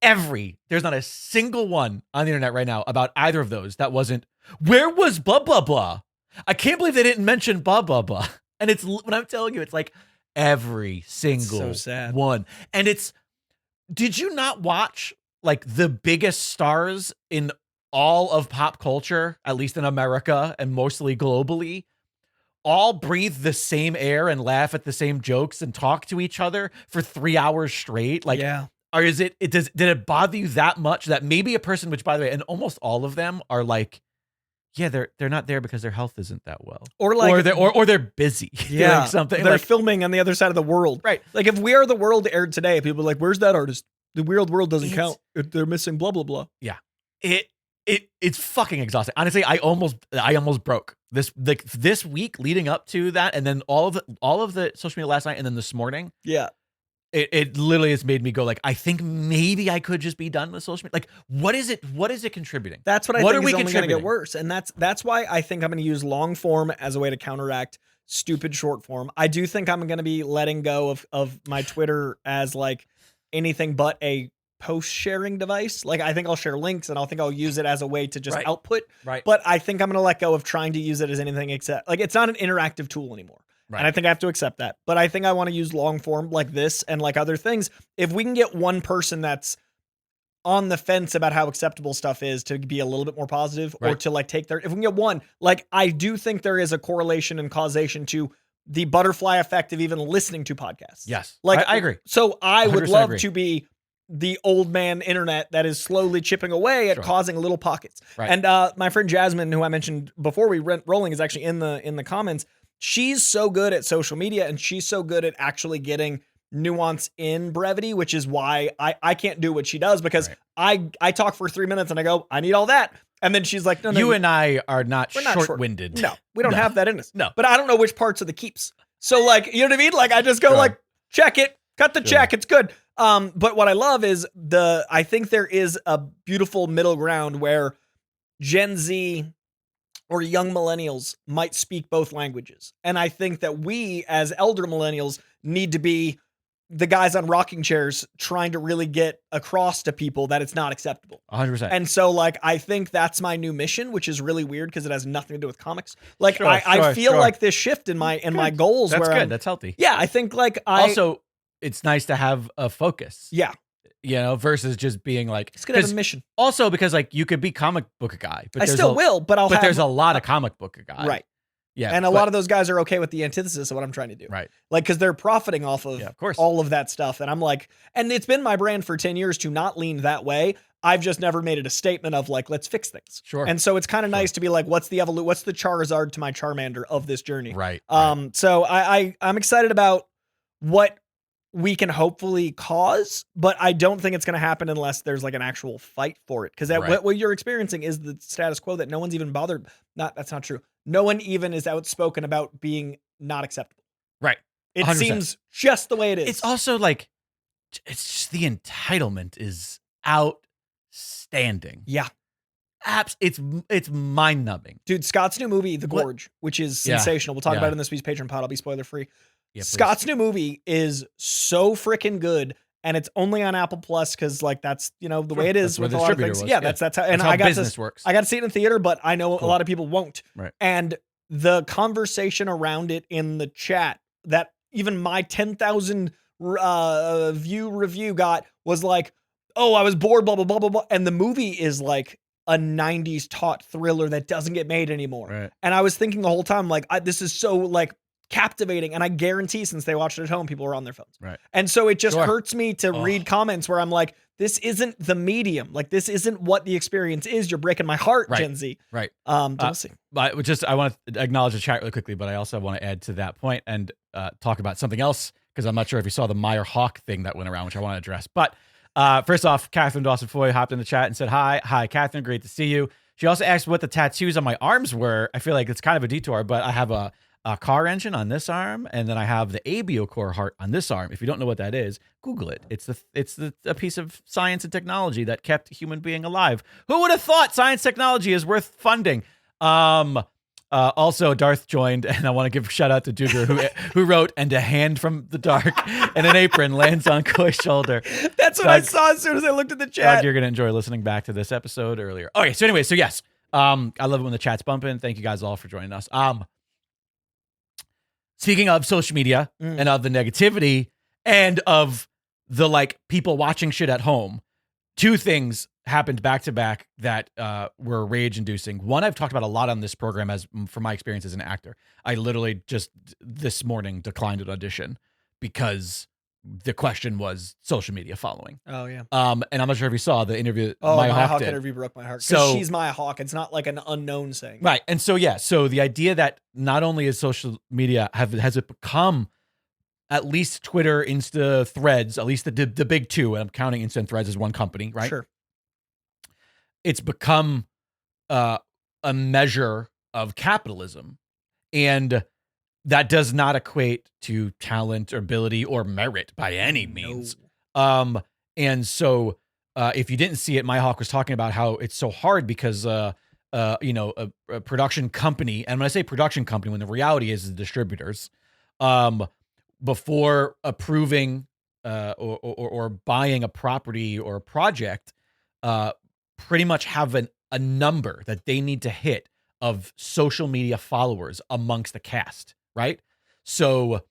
there's not a single one on the internet right now about either of those that wasn't, where was blah, blah, blah? I can't believe they didn't mention blah, blah, blah. And it's, when I'm telling you, it's like every single so sad. one. And did you not watch like the biggest stars in all of pop culture, at least in America and mostly globally, all breathe the same air and laugh at the same jokes and talk to each other for 3 hours straight? Like, yeah. or is did it bother you that much that maybe a person, which by the way, and almost all of them are like, yeah, they're not there because their health isn't that well, Or like, or they're busy yeah, doing something. They're Like, filming on the other side of the world. right. Like, if We Are the World aired today, people are like, where's that artist? The Weird World doesn't It's- count. They're missing blah, blah, blah. It's fucking exhausting. Honestly, I almost broke this week leading up to that, and then all of the social media last night, and then this morning. Yeah. It literally has made me go like, I think maybe I could just be done with social media. Like, what is it contributing? That's what I What think are we is only going to get contributing? worse. And that's why I think I'm going to use long form as a way to counteract stupid short form. I do think I'm going to be letting go of my Twitter as like anything but a post sharing device. Like, I think I'll share links and I'll use it as a way to just Right. output. Right. But I think I'm going to let go of trying to use it as anything except, like, it's not an interactive tool anymore. Right. And I think I have to accept that. But I think I want to use long form like this and like other things. If we can get one person that's on the fence about how acceptable stuff is to be a little bit more positive, or Right. to like take their, if we can get one, like, I do think there is a correlation and causation to the butterfly effect of even listening to podcasts. Yes. Like, I agree. So I would 100% love agree. to be the old man internet that is slowly chipping away at Sure. causing little pockets. Right. And my friend Jasmine, who I mentioned before we went rolling, is actually in the comments. She's so good at social media, and she's so good at actually getting nuance in brevity, which is why I can't do what she does, because I talk for 3 minutes and I go, I need all that. And then she's like, no, You and I are not we're not short- short-winded. no, we don't No. have that in us. No. But I don't know which parts of the keeps. So, like, you know what I mean? Like, I just go Sure. like, check it, cut the Sure. check, it's good. But what I love is I think there is a beautiful middle ground where Gen Z or young millennials might speak both languages. And I think that we as elder millennials need to be the guys on rocking chairs trying to really get across to people that it's not acceptable. 100%. And so, like, I think that's my new mission, which is really weird because it has nothing to do with comics. Like, Sure, I feel sure. like this shift in my goals. That's where good. I'm- That's healthy. yeah, I think like Also, it's nice to have a focus. yeah, You know, versus just being like, it's gonna have a mission. also because like you could be comic book guy, but I still will, but I'll. But have, there's a lot of comic book guy, right. Yeah, And a lot of those guys are okay with the antithesis of what I'm trying to do. right, Like, because they're profiting off of, course. all of that stuff. And I'm like, and it's been my brand for 10 years to not lean that way. I've just never made it a statement of like, let's fix things. Sure. And so it's kind of nice to be like, what's the Charizard to my Charmander of this journey? Right. So I'm excited about what we can hopefully cause, but I don't think it's going to happen unless there's like an actual fight for it. Because what you're experiencing is the status quo that no one's even bothered. That's not true. No one even is outspoken about being not acceptable. Right. It 100%. seems just the way it is. It's also like, it's just the entitlement is outstanding. Yeah. It's mind numbing. Dude, Scott's new movie, The Gorge, which is sensational. We'll talk about it in this week's Patreon pod. I'll be spoiler free. Yeah, Scott's new movie is so freaking good, and it's only on Apple Plus because, like, that's the way it is with a lot of things. Yeah, that's how. And I got business works. I got to see it in theater, but I know a lot of people won't. Right. And the conversation around it in the chat that even my 10,000 view review got was like, "Oh, I was bored." Blah blah blah blah blah. And the movie is like a 90s taut thriller that doesn't get made anymore. Right. And I was thinking the whole time, like, this is so like captivating, and I guarantee since they watched it at home, people were on their phones. Right. And so it just hurts me to read comments where I'm like, this isn't the medium. Like, this isn't what the experience is. You're breaking my heart, Gen Z. Right. We'll see. But I want to acknowledge the chat really quickly, but I also want to add to that point and talk about something else, because I'm not sure if you saw the Meyer Hawk thing that went around, which I want to address. But first off, Catherine Dawson Foy hopped in the chat and said, hi, Catherine, great to see you. She also asked what the tattoos on my arms were. I feel like it's kind of a detour, but I have a car engine on this arm, and then I have the ABO-core heart on this arm. If you don't know what that is, Google it. It's a piece of science and technology that kept a human being alive. Who would have thought science technology is worth funding? Also, Darth joined, and I want to give a shout out to Duger, who wrote, "And a hand from the dark and an apron lands on Koi's shoulder." That's what I saw as soon as I looked at the chat. Doug, you're gonna enjoy listening back to this episode earlier. Okay, so anyway, so yes, I love it when the chat's bumping. Thank you guys all for joining us. Speaking of social media and of the negativity and of the like people watching shit at home, two things happened back to back that were rage inducing. One, I've talked about a lot on this program as from my experience as an actor. I literally just this morning declined an audition because the question was social media following. Oh yeah. And I'm not sure if you saw the interview. Oh, Maya Maya Hawk did. interview broke my heart. So she's Maya Hawk. It's not like an unknown thing. Right. And so, yeah. So the idea that not only is social media has it become at least Twitter, Insta, Threads, at least the big two, and I'm counting Insta and Threads as one company, right? Sure. It's become a measure of capitalism, and that does not equate to talent or ability or merit by any means. No. And so if you didn't see it, My Hawk was talking about how it's so hard because a production company, and when I say production company, when the reality is the distributors, before approving or buying a property or a project, pretty much have a number that they need to hit of social media followers amongst the cast, right? So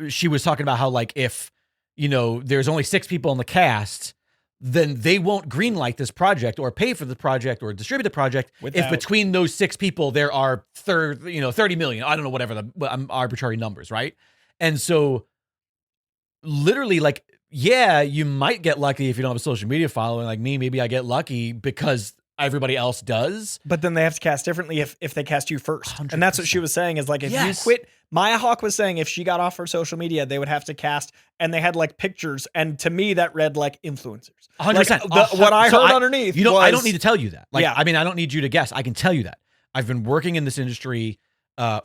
she was talking about how, like, if there's only 6 people in the cast, then they won't greenlight this project or pay for the project or distribute the project if between those 6 people there are 30 million, I don't know, whatever the arbitrary numbers, right? And so literally, like, yeah, you might get lucky if you don't have a social media following like me. Maybe I get lucky because everybody else does. But then they have to cast differently if they cast you first. 100%. And that's what she was saying is like, if you quit, Maya Hawk was saying if she got off her social media, they would have to cast, and they had like pictures. And to me, that read like influencers. 100%. Like, what I heard underneath I don't need to tell you that. Like, yeah. I mean, I don't need you to guess. I can tell you that. I've been working in this industry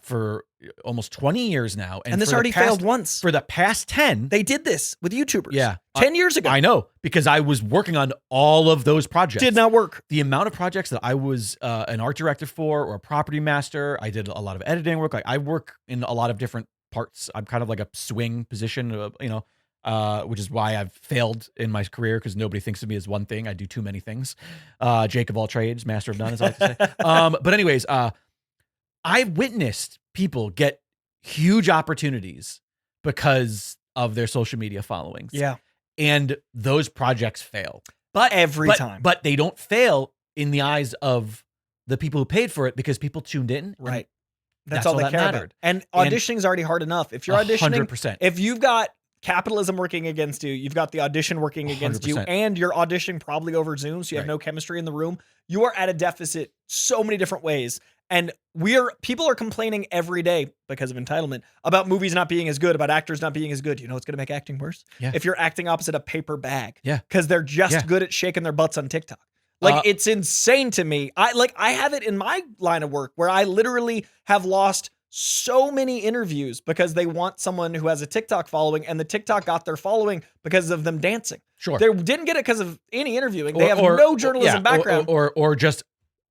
for almost 20 years now. And this already failed once. For the past 10. They did this with YouTubers. Yeah. 10 years ago. I know, because I was working on all of those projects. Did not work. The amount of projects that I was an art director for or a property master, I did a lot of editing work. Like, I work in a lot of different parts. I'm kind of like a swing position, which is why I've failed in my career because nobody thinks of me as one thing. I do too many things. Jake of all trades, master of none, as I like to say. But anyways, I witnessed people get huge opportunities because of their social media followings. Yeah. And those projects fail. Every time. But they don't fail in the eyes of the people who paid for it because people tuned in. Right. That's all they care about. And auditioning is already hard enough. If you're auditioning, 100%. If you've got capitalism working against you, you've got the audition working against 100%. You, and you're auditioning probably over Zoom, so you have no chemistry in the room, you are at a deficit so many different ways. And people are complaining every day because of entitlement about movies not being as good, about actors not being as good. You know what's going to make acting worse? Yeah. If you're acting opposite a paper bag. Yeah. Because they're just good at shaking their butts on TikTok. Like, it's insane to me. I have it in my line of work where I literally have lost so many interviews because they want someone who has a TikTok following, and the TikTok got their following because of them dancing. Sure. They didn't get it because of any interviewing. They have no journalism background. Or just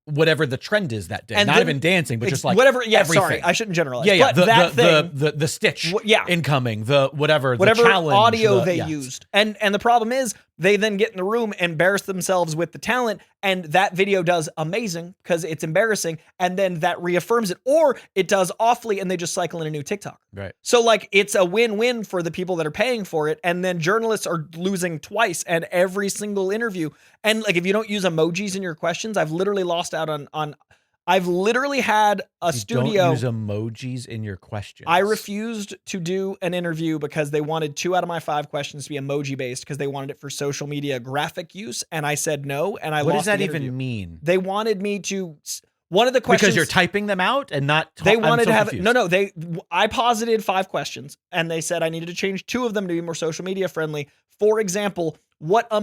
whatever the trend is that day. And not then, even dancing, but just like whatever. Yeah, everything. sorry, I shouldn't generalize. Yeah, But the stitch yeah. incoming, the whatever the challenge, audio they used. And the problem is they then get in the room, embarrass themselves with the talent, and that video does amazing because it's embarrassing, and then that reaffirms it, or it does awfully and they just cycle in a new TikTok. Right. So like it's a win-win for the people that are paying for it, and then journalists are losing twice and every single interview. And like if you don't use emojis in your questions, I've literally lost out on I've literally had a studio. Don't use emojis in your questions. I refused to do an interview because they wanted 2 out of my 5 questions to be emoji based because they wanted it for social media graphic use, and I said no. And I what lost does that the interview. even mean? They wanted me to. One of the questions because you're typing them out and not. They wanted to have confused. no. I posited 5 questions, and they said I needed to change 2 of them to be more social media friendly. For example, what 3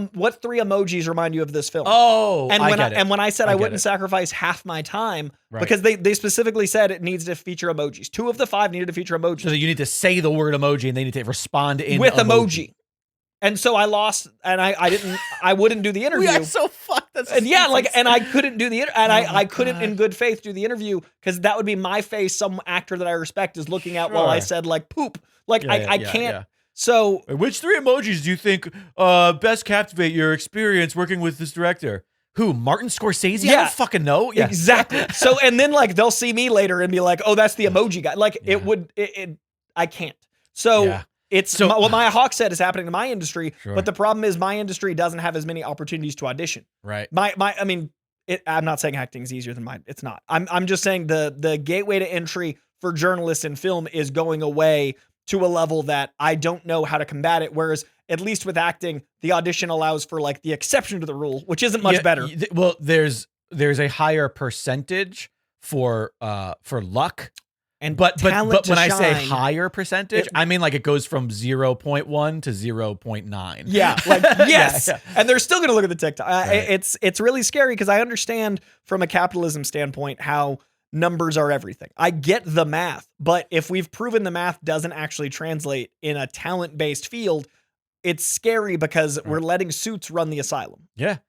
emojis remind you of this film? Oh, and when I said I wouldn't sacrifice half my time because they specifically said it needs to feature emojis. 2 of the 5 needed to feature emojis. So that you need to say the word emoji and they need to respond in with emoji. And so I lost, and I wouldn't do the interview. We are so fucked. And I couldn't do the I couldn't in good faith do the interview because that would be my face. Some actor that I respect is looking at while I said like poop. Like I can't. Yeah. So which 3 emojis do you think best captivate your experience working with this director? Who? Martin Scorsese? Yeah. I don't fucking know. Yeah. Exactly. So and then like they'll see me later and be like, oh, that's the emoji guy. Like I can't. So. It's what Maya Hawke said is happening to my industry, but the problem is my industry doesn't have as many opportunities to audition. Right. I'm not saying acting is easier than mine. It's not. I'm just saying the gateway to entry for journalists in film is going away to a level that I don't know how to combat it. Whereas at least with acting, the audition allows for like the exception to the rule, which isn't much better. Well, there's a higher percentage for luck. But when I say higher percentage, I mean like it goes from 0.1 to 0.9. Yeah, like yes, and they're still going to look at the TikTok. It's really scary because I understand from a capitalism standpoint how numbers are everything. I get the math, but if we've proven the math doesn't actually translate in a talent-based field, it's scary because we're letting Suits run the asylum. Yeah.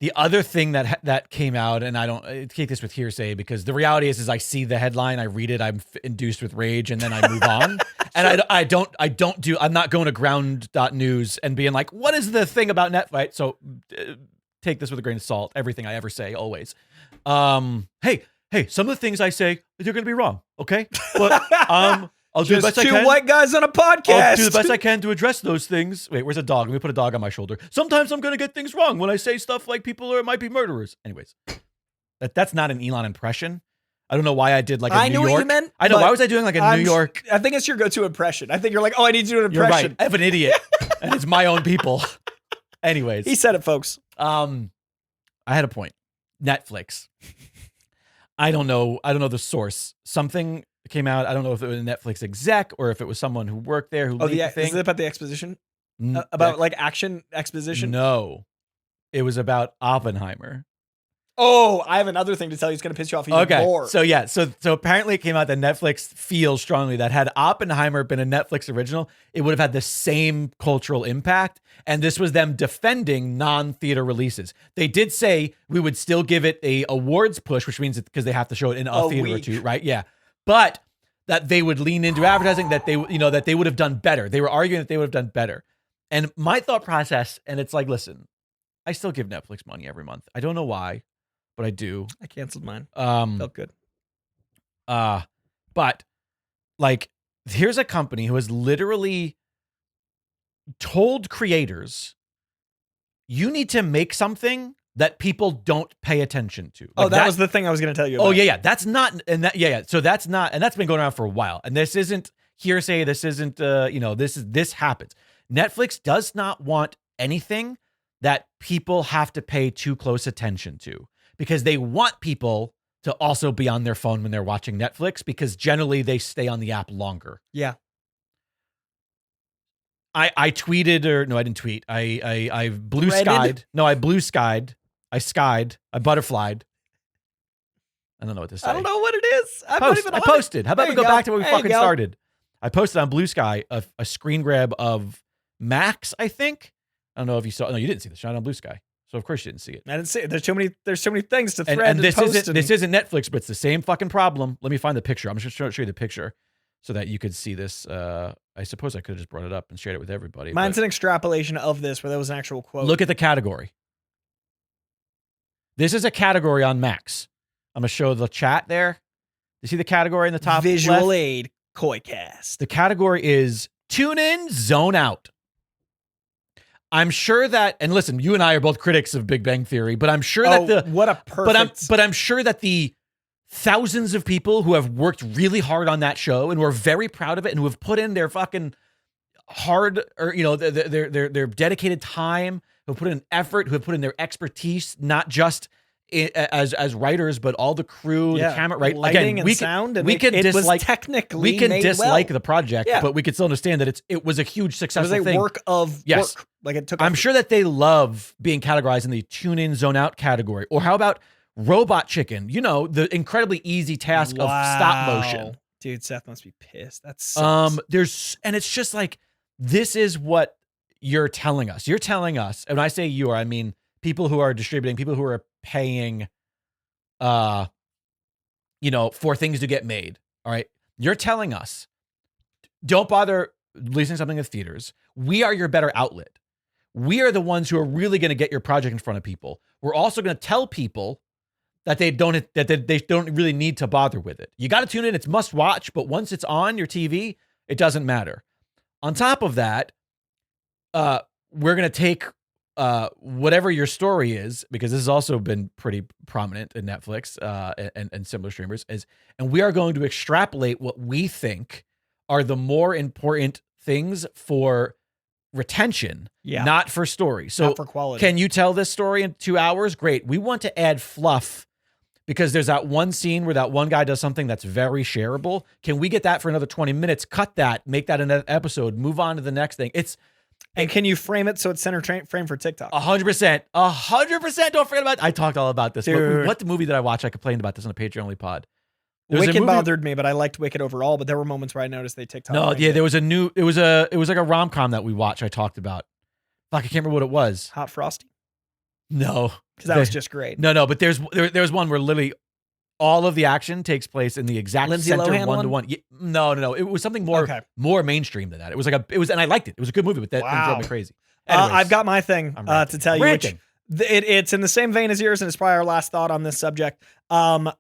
The other thing that came out, and I don't take this with hearsay because the reality is I see the headline, I read it, I'm induced with rage, and then I move on. And I'm not going to ground.news and being like, what is the thing about Netflix? So take this with a grain of salt. Everything I ever say, always. Hey, some of the things I say, they're going to be wrong. Okay. But, I'll do the best I can. 2 white guys on a podcast. I'll do the best I can to address those things. Wait, where's a dog? Let me put a dog on my shoulder. Sometimes I'm going to get things wrong when I say stuff like people might be murderers. Anyways, that's not an Elon impression. I don't know why I did like a New York. I knew what you meant. I know. Why was I doing like a New York? I think it's your go-to impression. I think you're like, oh, I need to do an impression. You're right. I have an idiot. And it's my own people. Anyways. He said it, folks. I had a point. Netflix. I don't know the source. Something came out. I don't know if it was a Netflix exec or if it was someone who worked there who leaked the thing. Is it about the exposition? About like action exposition? No. It was about Oppenheimer. Oh, I have another thing to tell you. It's going to piss you off even more. So yeah, so apparently it came out that Netflix feels strongly that had Oppenheimer been a Netflix original, it would have had the same cultural impact. And this was them defending non-theater releases. They did say we would still give it a awards push, which means because they have to show it in a theater or 2, right? Yeah. But that they would lean into advertising, that they would have done better. They were arguing that they would have done better. And my thought process, and it's like, listen, I still give Netflix money every month. I don't know why, but I do. I canceled mine. Felt good. But like, here's a company who has literally told creators, you need to make something that people don't pay attention to. Like that was the thing I was going to tell you about. Oh yeah. That's not, and that, yeah. So that's not, and that's been going around for a while. And this isn't hearsay. This isn't, this happens. Netflix does not want anything that people have to pay too close attention to, because they want people to also be on their phone when they're watching Netflix, because generally they stay on the app longer. Yeah. I tweeted, or no, I didn't tweet. I blue skied. No, I blue skied. I skied. I butterflied. I don't know what to say. I don't know what it is. I posted. How about we go back to where we fucking started? I posted on Blue Sky a screen grab of Max, I think. I don't know if you saw. No, you didn't see the shot on Blue Sky. So of course you didn't see it. I didn't see it. There's so many things to thread and this post. This isn't Netflix, but it's the same fucking problem. Let me find the picture. I'm just going to show you the picture so that you could see this. I suppose I could have just brought it up and shared it with everybody. Mine's an extrapolation of this where there was an actual quote. Look at the category. This is a category on Max. I'm going to show the chat there. You see the category in the top Visual left? aid, Koicast. The category is tune in, zone out. I'm sure that, and listen, you and I are both critics of Big Bang Theory, but I'm sure what a perfect. But I'm sure that the thousands of people who have worked really hard on that show and who are very proud of it and who have put in their fucking hard, or their dedicated time, who have put in effort, who have put in their expertise, not just as writers, but all the crew, the camera, right? Lighting and sound, and we can dislike the project, but we can still understand that it was a huge successful thing. It was a work of work. Like it took. I'm sure that they love being categorized in the tune in, zone out category. Or how about Robot Chicken? You know, the incredibly easy task of stop motion. Dude, Seth must be pissed. That's and it's just like, this is what you're telling us. You're telling us, and when I say you, I mean people who are distributing, people who are paying, for things to get made. All right. You're telling us, don't bother releasing something in theaters. We are your better outlet. We are the ones who are really going to get your project in front of people. We're also going to tell people that they don't really need to bother with it. You got to tune in. It's must watch, but once it's on your TV, it doesn't matter. On top of that, we're going to take whatever your story is, because this has also been pretty prominent in Netflix and similar streamers, and we are going to extrapolate what we think are the more important things for retention, not for story. So not for quality. Can you tell this story in 2 hours? Great. We want to add fluff because there's that one scene where that one guy does something that's very shareable. Can we get that for another 20 minutes? Cut that, make that an episode, move on to the next thing. And can you frame it so it's center frame for TikTok? 100%. 100%. Don't forget about it. I talked all about this. Dude. What movie did I watch? I complained about this on a Patreon only pod. Wicked bothered me, but I liked Wicked overall. But there were moments where I noticed they TikTok. No, yeah, there was it was like a rom-com that we watched. I talked about. Fuck, I can't remember what it was. Hot Frosty? No, because that was just great. No, but there's one where literally all of the action takes place in the exact Lindsay center Lohan one-to-one. Yeah, no. It was something more mainstream than that. It was and I liked it. It was a good movie, but that drove me crazy. Anyways, I've got my thing to tell you. Ranting. It's in the same vein as yours, and it's probably our last thought on this subject.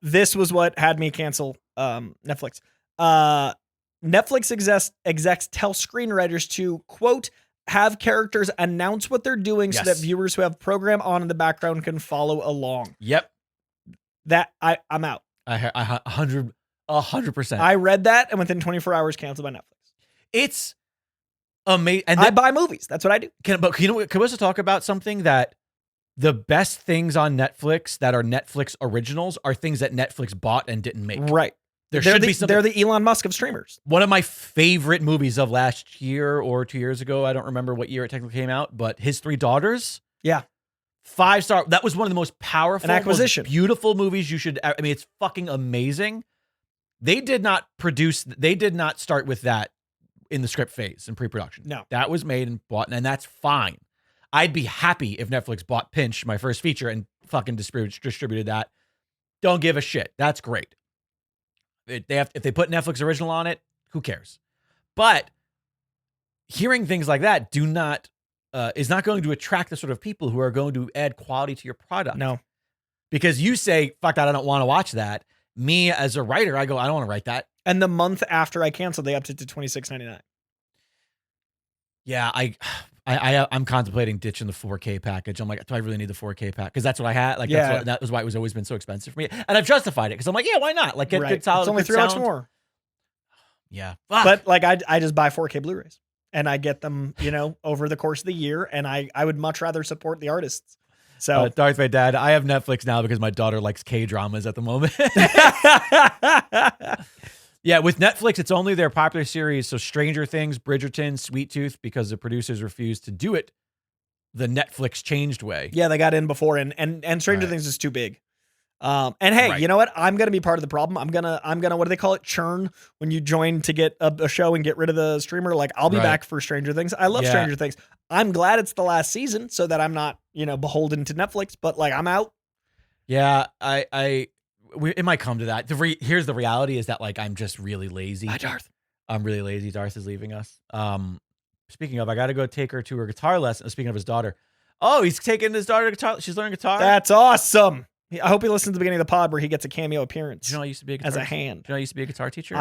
This was what had me cancel Netflix. Netflix execs tell screenwriters to, quote, have characters announce what they're doing so that viewers who have program on in the background can follow along. Yep. That I'm out. 100%. I read that and within 24 hours canceled by Netflix. It's amazing. And I buy movies. That's what I do. Can we also talk about something that the best things on Netflix that are Netflix originals are things that Netflix bought and didn't make. Right. There should be something. They're the Elon Musk of streamers. One of my favorite movies of last year or 2 years ago, I don't remember what year it technically came out, but His Three Daughters. Yeah. 5-star. That was one of the most powerful, acquisition, most beautiful movies you should. I mean, it's fucking amazing. They did not start with that in the script phase in pre-production. No. That was made and bought, and that's fine. I'd be happy if Netflix bought Pinch, my first feature, and fucking distributed that. Don't give a shit. That's great. if they put Netflix original on it, who cares? But hearing things like that is not going to attract the sort of people who are going to add quality to your product. No. Because you say, fuck that, I don't want to watch that. Me as a writer, I go, I don't want to write that. And the month after I canceled, they upped it to $26.99. Yeah, I'm contemplating ditching the 4K package. I'm like, do I really need the 4K pack? Because that's what I had. Like, that was why it was always been so expensive for me. And I've justified it because I'm like, yeah, why not? Like, get good solid. It's only $3 more. Yeah, but like I just buy 4K Blu-rays and I get them, over the course of the year. And I would much rather support the artists. So Darth Vadad, I have Netflix now because my daughter likes K-dramas at the moment. Yeah, with Netflix, it's only their popular series. So Stranger Things, Bridgerton, Sweet Tooth, because the producers refused to do it the Netflix changed way. Yeah, they got in before, and Stranger Things is too big. And hey, you know what? I'm gonna be part of the problem. I'm gonna what do they call it? Churn when you join to get a show and get rid of the streamer. Like I'll be back for Stranger Things. I love Stranger Things. I'm glad it's the last season so that I'm not beholden to Netflix. But like I'm out. Yeah, it might come to that. Here's the reality is that like I'm just really lazy. Hi, Darth. I'm really lazy. Darth is leaving us. Speaking of, I got to go take her to her guitar lesson. Speaking of his daughter, he's taking his daughter to guitar. She's learning guitar. That's awesome. I hope he listens to the beginning of the pod where he gets a cameo appearance. Do you know I used to be a guitar as a hand. Do you know I used to be a guitar teacher?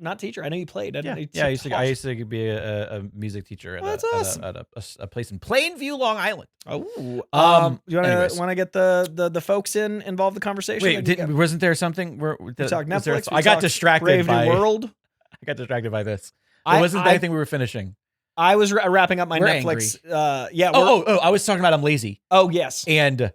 Not teacher. I know you played. I used to be a music teacher at awesome. at a place in Plainview, Long Island. Oh, you want to get the folks involved in the conversation? Wait, wasn't there something where we talked Netflix? I got distracted Brave by New World. I got distracted by this. It wasn't anything we were finishing. I was wrapping up my Netflix. Angry. I was talking about I'm lazy. Oh yes, and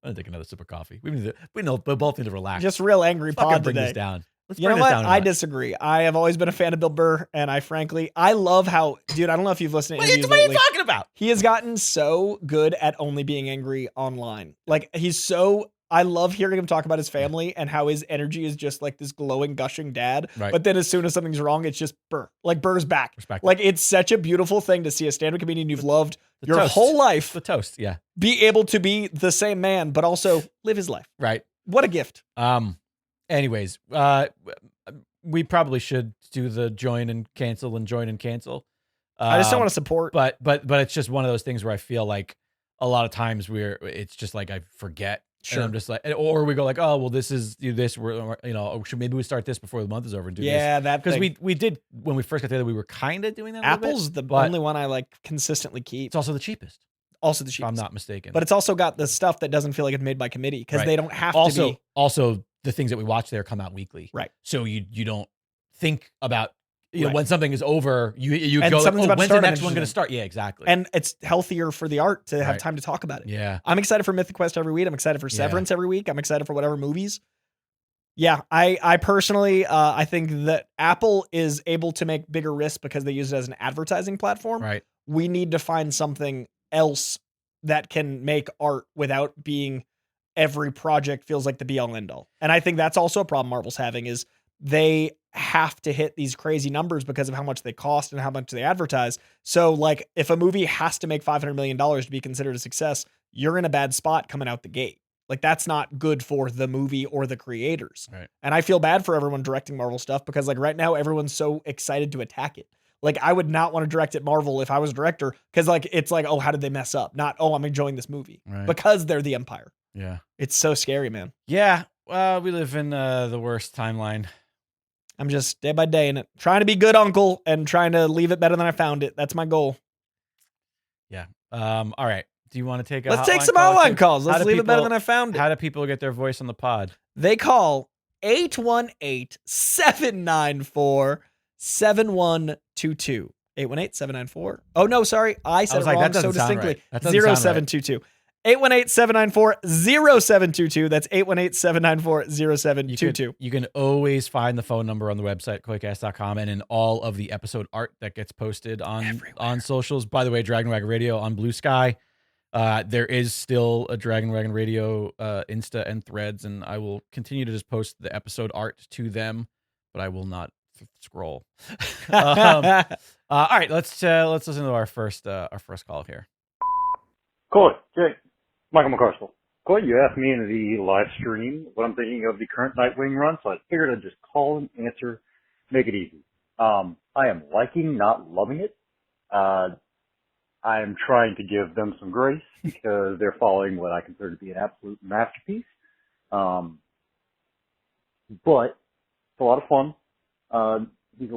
I'm gonna take another sip of coffee. We both need to relax. Just real angry pod bring today. This down. You know what? I disagree. I have always been a fan of Bill Burr, and I love how, dude. I don't know if you've listened to interviews lately. What are you talking about? He has gotten so good at only being angry online. Like I love hearing him talk about his family and how his energy is just like this glowing, gushing dad. Right. But then as soon as something's wrong, it's just Burr. Like Burr's back. Respect. Like it's such a beautiful thing to see a stand-up comedian you've loved your whole life. The toast, yeah. Be able to be the same man, but also live his life. Right. What a gift. Anyways, we probably should do the join and cancel. I just don't want to support. But it's just one of those things where I feel like a lot of times it's just like I forget. Sure. And I'm just like, or we go like, oh, well, this is this. We're maybe we start this before the month is over and do this. Yeah, that because we did when we first got together, we were kind of doing that. Apple's the only one I like consistently keep. It's also the cheapest. If I'm not mistaken. But it's also got the stuff that doesn't feel like it's made by committee because they don't have to be. Also, the things that we watch there come out weekly. Right. So you don't think about when something is over, you and go like, when's the next one going to start? Yeah, exactly. And it's healthier for the art to have time to talk about it. Yeah. I'm excited for Mythic Quest every week. I'm excited for Severance every week. I'm excited for whatever movies. Yeah, I personally, I think that Apple is able to make bigger risks because they use it as an advertising platform. Right. We need to find something else that can make art without being every project feels like the be all end all. And I think that's also a problem Marvel's having is they have to hit these crazy numbers because of how much they cost and how much they advertise. So like if a movie has to make $500 million to be considered a success, you're in a bad spot coming out the gate. Like that's not good for the movie or the creators. Right. And I feel bad for everyone directing Marvel stuff because like right now everyone's so excited to attack it. Like I would not want to direct at Marvel if I was a director because like it's like, oh, how did they mess up? Not, oh, I'm enjoying this movie because they're the empire. Yeah. It's so scary, man. Yeah. We live in the worst timeline. I'm just day by day in it, trying to be good uncle and trying to leave it better than I found it. That's my goal. Yeah. All right. Do you want to take Let's take some hotline calls. Let's leave it better than I found it. How do people get their voice on the pod? They call 818-794-7122. 818-794. Oh, no, sorry. I said it wrong so distinctly. Right. 0722. 818-794-0722. That's 818-794-0722. You can always find the phone number on the website, koicast.com, and in all of the episode art that gets posted on socials. By the way, Dragon Wagon Radio on Blue Sky. There is still a Dragon Wagon Radio Insta and Threads, and I will continue to just post the episode art to them, but I will not scroll. All right, let's listen to our first call here. Coy, Jay, Michael McCarstle, Coy, you asked me in the live stream what I'm thinking of the current Nightwing run, so I figured I'd just call and answer, make it easy. I am liking, not loving it. I am trying to give them some grace because they're following what I consider to be an absolute masterpiece. But it's a lot of fun. It's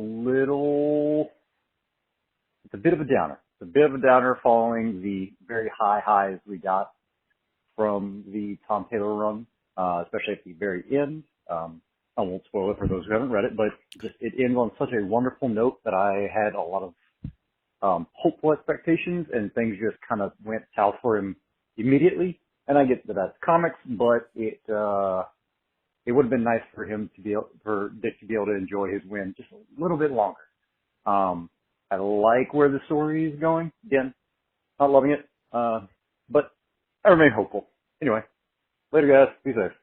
a bit of a downer. It's a bit of a downer following the very high highs we got from the Tom Taylor run, especially at the very end. I won't spoil it for those who haven't read it, but just it ends on such a wonderful note that I had a lot of hopeful expectations, and things just kind of went south for him immediately. And I get that that's comics, but it would have been nice for Dick to be able to enjoy his win just a little bit longer. I like where the story is going. Again, not loving it, but I remain hopeful. Anyway, later guys. Be safe.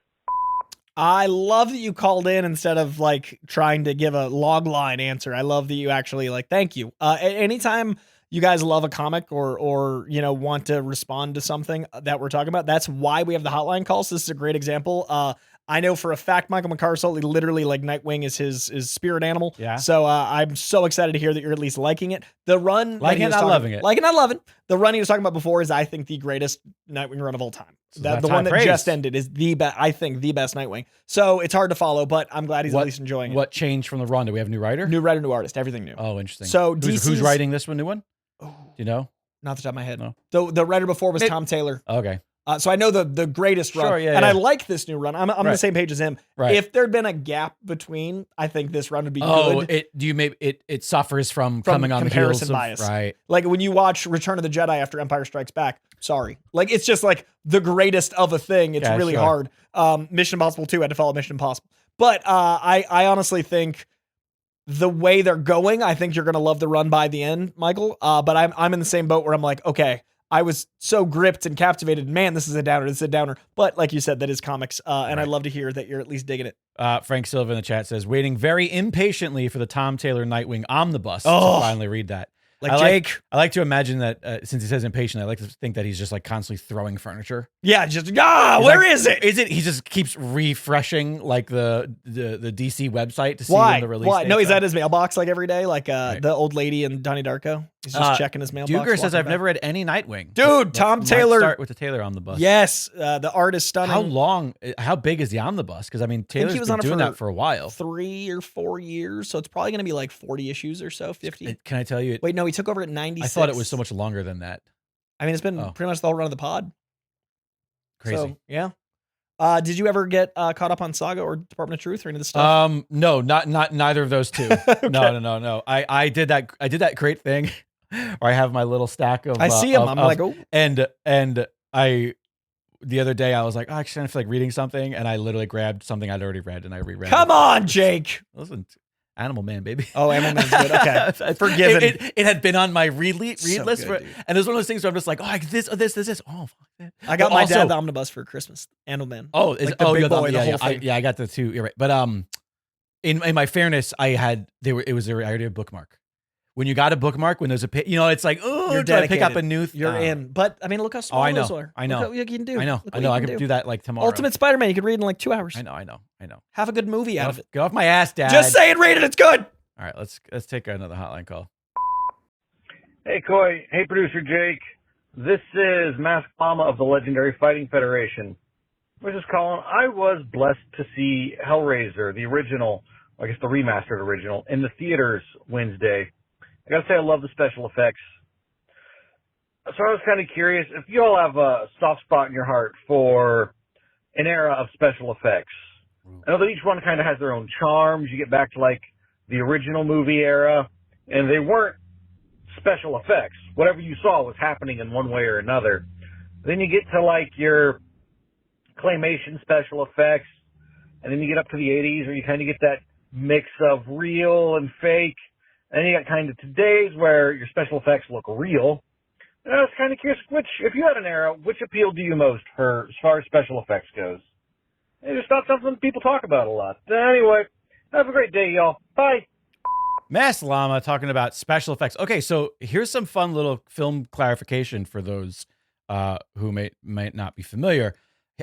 I love that you called in instead of like trying to give a log line answer. I love that you actually thank you. Anytime you guys love a comic or want to respond to something that we're talking about, that's why we have the hotline calls. This is a great example. I know for a fact Michael McCarstle, literally Nightwing is his spirit animal. Yeah. So I'm so excited to hear that you're at least liking it. The run, liking it, not loving it. Liking, not loving. The run he was talking about before is, I think, the greatest Nightwing run of all time. So the one that just ended is the best. I think the best Nightwing. So it's hard to follow, but I'm glad he's at least enjoying it. What changed from the run? Do we have a new writer? New writer, new artist, everything new. Oh, interesting. So who's writing this one? New one? Oh, do you know? Not the top of my head. No. The writer before was Tom Taylor. Okay. So I know the greatest run, I like this new run. I'm on the same page as him. Right. If there'd been a gap between, I think this run would be good. Oh, it suffers from coming on comparison the bias, right? Like when you watch Return of the Jedi after Empire Strikes Back. Sorry, it's just the greatest of a thing. It's really hard. Mission Impossible 2 had to follow Mission Impossible, but I honestly think the way they're going, I think you're gonna love the run by the end, Michael. But I'm in the same boat where I'm like, okay. I was so gripped and captivated. Man, this is a downer. This is a downer. But like you said, that is comics. And I love to hear that you're at least digging it. Frank Silva in the chat says, waiting very impatiently for the Tom Taylor Nightwing omnibus to finally read that. Jake. I like to imagine that since he says impatient, I like to think that he's just constantly throwing furniture. Yeah, just where is it? Is it? He just keeps refreshing the DC website to see when the release. Why? No, he's at his mailbox every day, the old lady in Donnie Darko. He's just checking his mailbox. Duger says, I've never read any Nightwing. Dude, Tom Taylor. Start with the Taylor omnibus. Yes, the art is stunning. How big is the omnibus? Because Taylor's been doing that for a while. 3 or 4 years, so it's probably going to be 40 issues or so, 50. Can I tell you? Wait, no, he took over at 96. I thought it was so much longer than that. It's been pretty much the whole run of the pod. Crazy. So, yeah. Did you ever get caught up on Saga or Department of Truth or any of the stuff? No, not neither of those two. Okay. No. I did that great thing where I have my little stack of. I see them. I'm oh. And the other day I was like, actually, I feel like reading something, and I literally grabbed something I'd already read and I reread. Come on, Jake. Listen. Animal Man, baby. Oh, Animal Man's good. Okay. Forgiven. It had been on my read list. Good, and it was one of those things where I'm just like, this. Oh, fuck that. I got my dad the omnibus for Christmas. Animal Man. Oh, the big boy, the whole thing. I got the two. You're right. But in my fairness, I already a bookmark. When you got a bookmark, when there's it's like, you're do I pick up a new You're in. But look how small those are. I know. Look what you can do. I know. I could do that tomorrow. Ultimate Spider-Man, you could read in 2 hours. I know. Have a good movie out of it. Get off my ass, Dad. Just say it, read it. It's good. All right, let's take another hotline call. Hey, Coy. Hey, producer Jake. This is Mask Mama of the Legendary Fighting Federation. We're just calling. I was blessed to see Hellraiser, the original, I guess the remastered original, in the theaters Wednesday. I gotta say, I love the special effects. So I was kind of curious if you all have a soft spot in your heart for an era of special effects. I know that each one kind of has their own charms. You get back to the original movie era, and they weren't special effects. Whatever you saw was happening in one way or another. Then you get to your claymation special effects, and then you get up to the 80s where you kind of get that mix of real and fake. And then you got kind of today's where your special effects look real. And I was kind of curious, if you had an era, which appealed to you most as far as special effects goes? It's just not something people talk about a lot. Anyway, have a great day, y'all. Bye. Mass Llama talking about special effects. Okay, so here's some fun little film clarification for those who might not be familiar.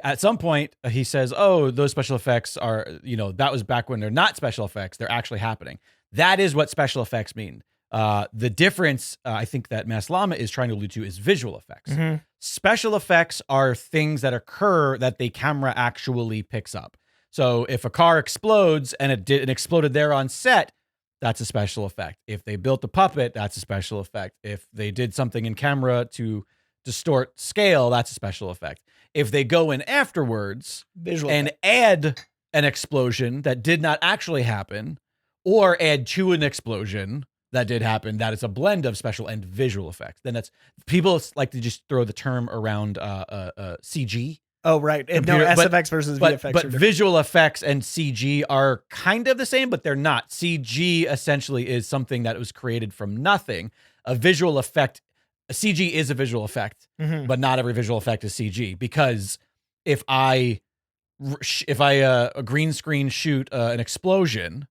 at some point he says, "Oh, those special effects are, that was back when they're not special effects; they're actually happening." That is what special effects mean. The difference, I think, that Maslama is trying to allude to is visual effects. Mhm. Special effects are things that occur that the camera actually picks up. So if a car explodes and it exploded there on set, that's a special effect. If they built a puppet, that's a special effect. If they did something in camera to distort scale, that's a special effect. If they go in afterwards Visual and effect. add an explosion that did not actually happen, or add to an explosion that did happen, that is a blend of special and visual effects. Then that's, people like to just throw the term around CG. Oh, right. No, Computer- but- SFX versus But, VFX. but are different. visual effects and CG are kind of the same, but they're not. CG essentially is something that was created from nothing. A visual effect, a CG is a visual effect, Mhm. but not every visual effect is CG. Because if I a green screen shoot an explosion,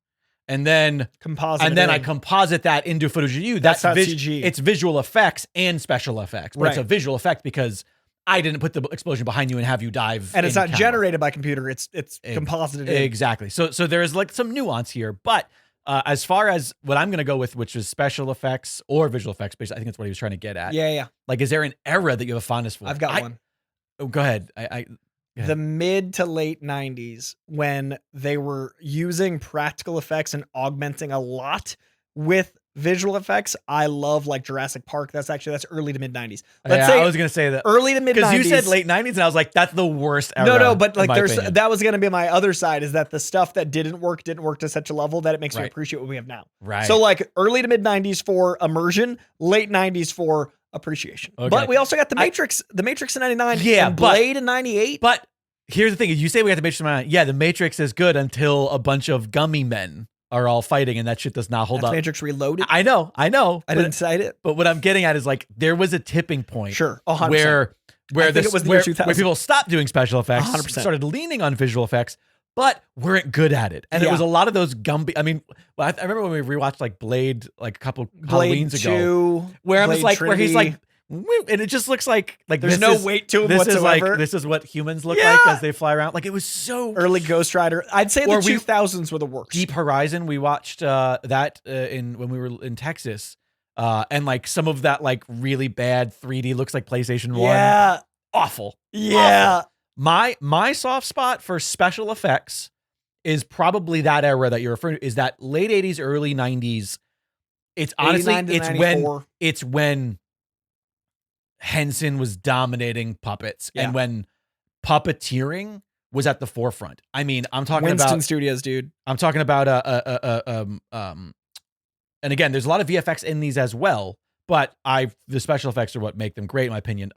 and then Composite. I composite that into footage of you, That's not vis- CG. It's visual effects and special effects, but it's Right. a visual effect because I didn't put the explosion behind you and have you dive. and it's in not camera. generated by computer. It's composited. in. Exactly. So there is like some nuance here, but as far as what I'm going to go with, which is special effects or visual effects, basically, I think that's what he was trying to get at. Yeah. Like, is there an era that you have a fondness for? I've got one. Oh, go ahead. Yeah. The mid to late 90s, when they were using practical effects and augmenting a lot with visual effects. I love like Jurassic Park. That's early to mid 90s. Let's say I was going to say that early to mid 90s. because you said late 90s, and I was like, that's the worst era. No, but like in my opinion. that was going to be my other side, is that the stuff that didn't work to such a level that it makes me Right. appreciate what we have now. Right. So like early to mid 90s for immersion, late 90s for appreciation. Okay. But we also got the Matrix in 99 Yeah, and but- Blade in 98. But here's the thing: you say we got the Matrix in mind. Yeah, the Matrix is good until a bunch of gummy men are all fighting, and that shit does not hold That's up. Matrix Reloaded. I know. I but- didn't cite it. But what I'm getting at is like there was a tipping point. Sure. 100%. Where I think it was the year where 2000. people stopped doing special effects, 100%. started leaning on visual effects, but weren't good at it. And it Yeah. was a lot of those Gumby. I mean, I remember when we rewatched like Blade like a couple Blade Halloweens 2, ago, where I was Blade like, where he's Trinity. like, "Woo," and it just looks like There's this no is- weight to him This is whatsoever. like this is what humans look Yeah. like as they fly around. Like it was so Early Ghost Rider. I'd say the Or we- 2000s were the worst. Deep Horizon. We watched that when we were in Texas, and like some of that like really bad 3D looks like PlayStation 1. Yeah. Awful. Yeah. My soft spot for special effects is probably that era that you're referring to, is that late 80s, early 90s. It's honestly 89 to it's 94. when Henson was dominating puppets Yeah. and when puppeteering was at the forefront. I mean, I'm talking Winston about Studios, dude. I'm talking about and again, there's a lot of VFX in these as well, but the special effects are what make them great in my opinion.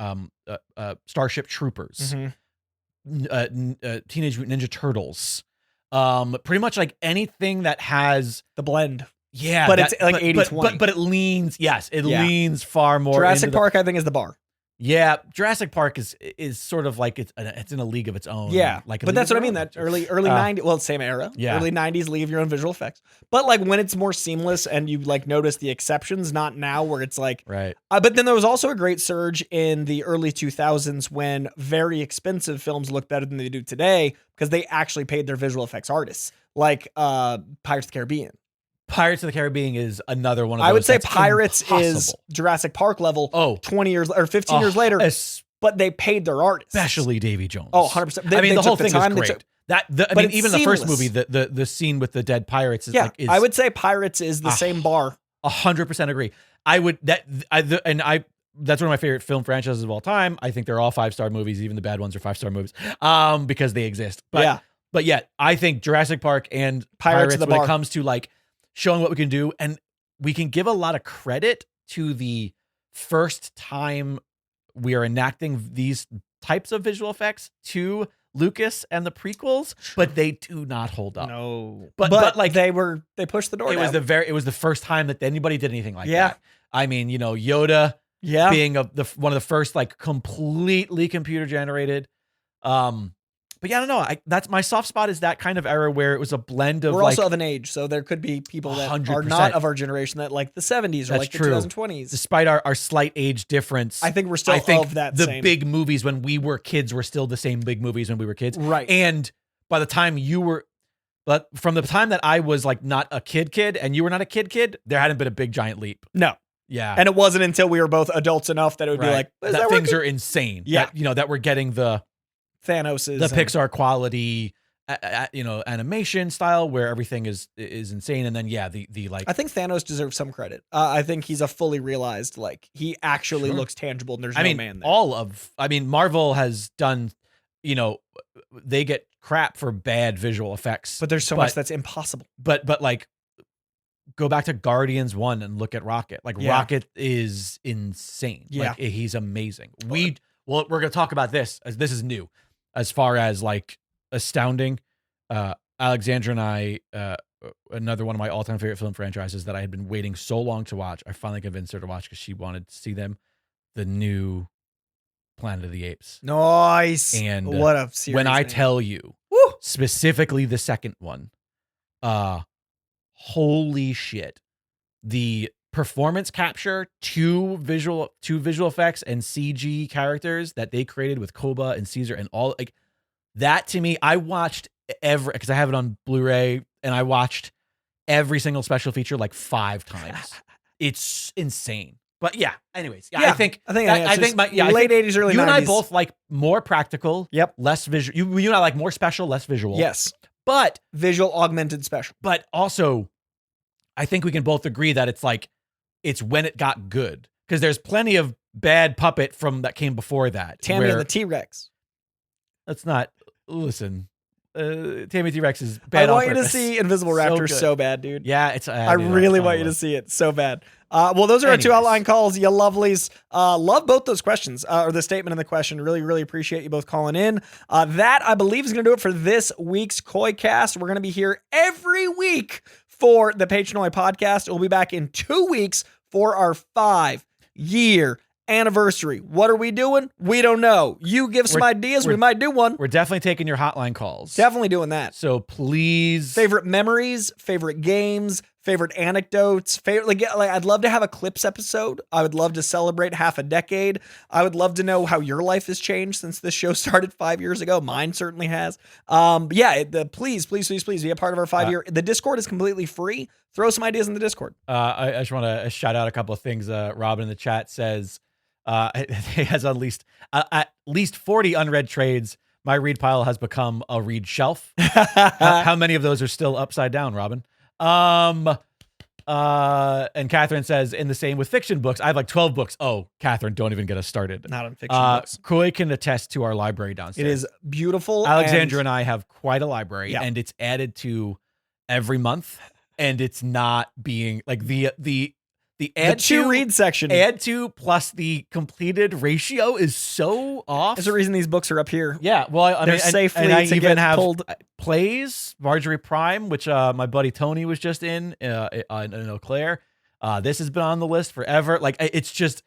Starship Troopers, Mhm. Teenage Mutant Ninja Turtles, pretty much like anything that has The blend. but it's like 80-20. but it leans Yeah. leans far more. Jurassic into the- Park, I think, is the bar. Yeah, Jurassic Park is sort of like it's in a league of its own. Yeah. like a But league that's of what I their mean. own. That early 90s, well, same era. Yeah. Early 90s, leave your own visual effects. But like when it's more seamless and you like notice the exceptions, not now where it's like, Right. but then there was also a great surge in the early 2000s when very expensive films look better than they do today because they actually paid their visual effects artists, like Pirates of the Caribbean. Pirates of the Caribbean is another one of those. I would say that's Pirates is impossible. Jurassic Park level Oh. 20 years or 15 years later, but they paid their artists. especially Davy Jones. Oh, 100%. I mean, They the whole took the thing time, is they great. took- I but mean, it's even the first seamless. movie, the scene with the dead pirates is Yeah, like I would say Pirates is the Ah. same bar. 100% agree. That's one of my favorite film franchises of all time. I think they're all 5-star movies. Even the bad ones are 5-star movies, because they exist. But Yeah. I think Jurassic Park and Pirates Pirates are the when bar. it comes to like showing what we can do, and we can give a lot of credit to the first time we are enacting these types of visual effects to Lucas and the prequels, but they do not hold up. No, But like they pushed the door. it was the first time that anybody did anything like Yeah. that. I mean, Yoda yeah. being one of the first like completely computer generated. But yeah, I don't know. That's my soft spot is that kind of era where it was a blend of We're like also of an age, so there could be people that are 100%. not of our generation that like the 70s or That's like true. the 2020s. Despite our slight age difference, I think we're still of that the same. big movies when we were kids were still the same big movies when we were kids. Right. And by the time but from the time that I was like not a kid and you were not a kid, there hadn't been a big giant leap. No. Yeah. And it wasn't until we were both adults enough that it would be like, is that things working? are insane. Yeah. That, that we're getting the Thanos's. the Pixar quality, animation style where everything is insane. And then, the like. I think Thanos deserves some credit. I think he's a fully realized, like, he actually looks tangible and there's no man there. Marvel has done, they get crap for bad visual effects. But there's so much that's impossible. But like, go back to Guardians 1 and look at Rocket. Like, Rocket is insane. Yeah. Like, he's amazing. We're going to talk about this, as this is new, as far as, like, astounding. Alexandra and I, another one of my all-time favorite film franchises that I had been waiting so long to watch, I finally convinced her to watch because she wanted to see them, the new Planet of the Apes. Nice. And what a series. when I name. tell you, specifically the second one, holy shit. The performance capture, two visual effects and CG characters that they created with Koba and Caesar and all, like, that to me, I watched because I have it on Blu-ray, and I watched every single special feature like 5 times. It's insane. But yeah, anyways, Yeah, I think late I think 80s, early 90s. you and I both like more practical, Yep. less visual. You and I like more special, less visual. Yes. But Visual augmented special. But also, I think we can both agree that it's when it got good, because there's plenty of bad puppet that came before that. Tammy and the T-Rex. Let's not listen. Tammy T-Rex is bad. I want on you to purpose. see Invisible Raptor good. so bad, dude. Yeah, it's. I really want you to see it so bad. Well, those are our 2 Anyways. outline calls. You lovelies. Love both those questions, or the statement and the question. Really, really appreciate you both calling in. That, I believe, is going to do it for this week's Koi Cast. We're going to be here every week for the Patron Only podcast. We'll be back in 2 weeks for our 5-year anniversary. What are we doing? We don't know. You give some ideas, we might do one. We're definitely taking your hotline calls. Definitely doing that. So please. Favorite memories, favorite games, favorite anecdotes, like I'd love to have a clips episode. I would love to celebrate half a decade. I would love to know how your life has changed since this show started 5 years ago. Mine certainly has. Please be a part of our 5-year. The Discord is completely free. Throw some ideas in the Discord. I just want to shout out a couple of things. Robin in the chat says he has at least 40 unread trades. My read pile has become a read shelf. How many of those are still upside down, Robin? And Catherine says, in the same with fiction books, I have like 12 books. Oh, Catherine, don't even get us started. Not on fiction books. Koi can attest to our library downstairs. It is beautiful. Alexandra and I have quite a library, Yeah. and it's added to every month, and it's not being like the add to read section. Add to plus the completed ratio is so off. There's a reason these books are up here. Yeah, well, I They're mean, safely and I to even get have pulled. plays Marjorie Prime, which my buddy Tony was just in Eau Claire. This has been on the list forever. Like, it's just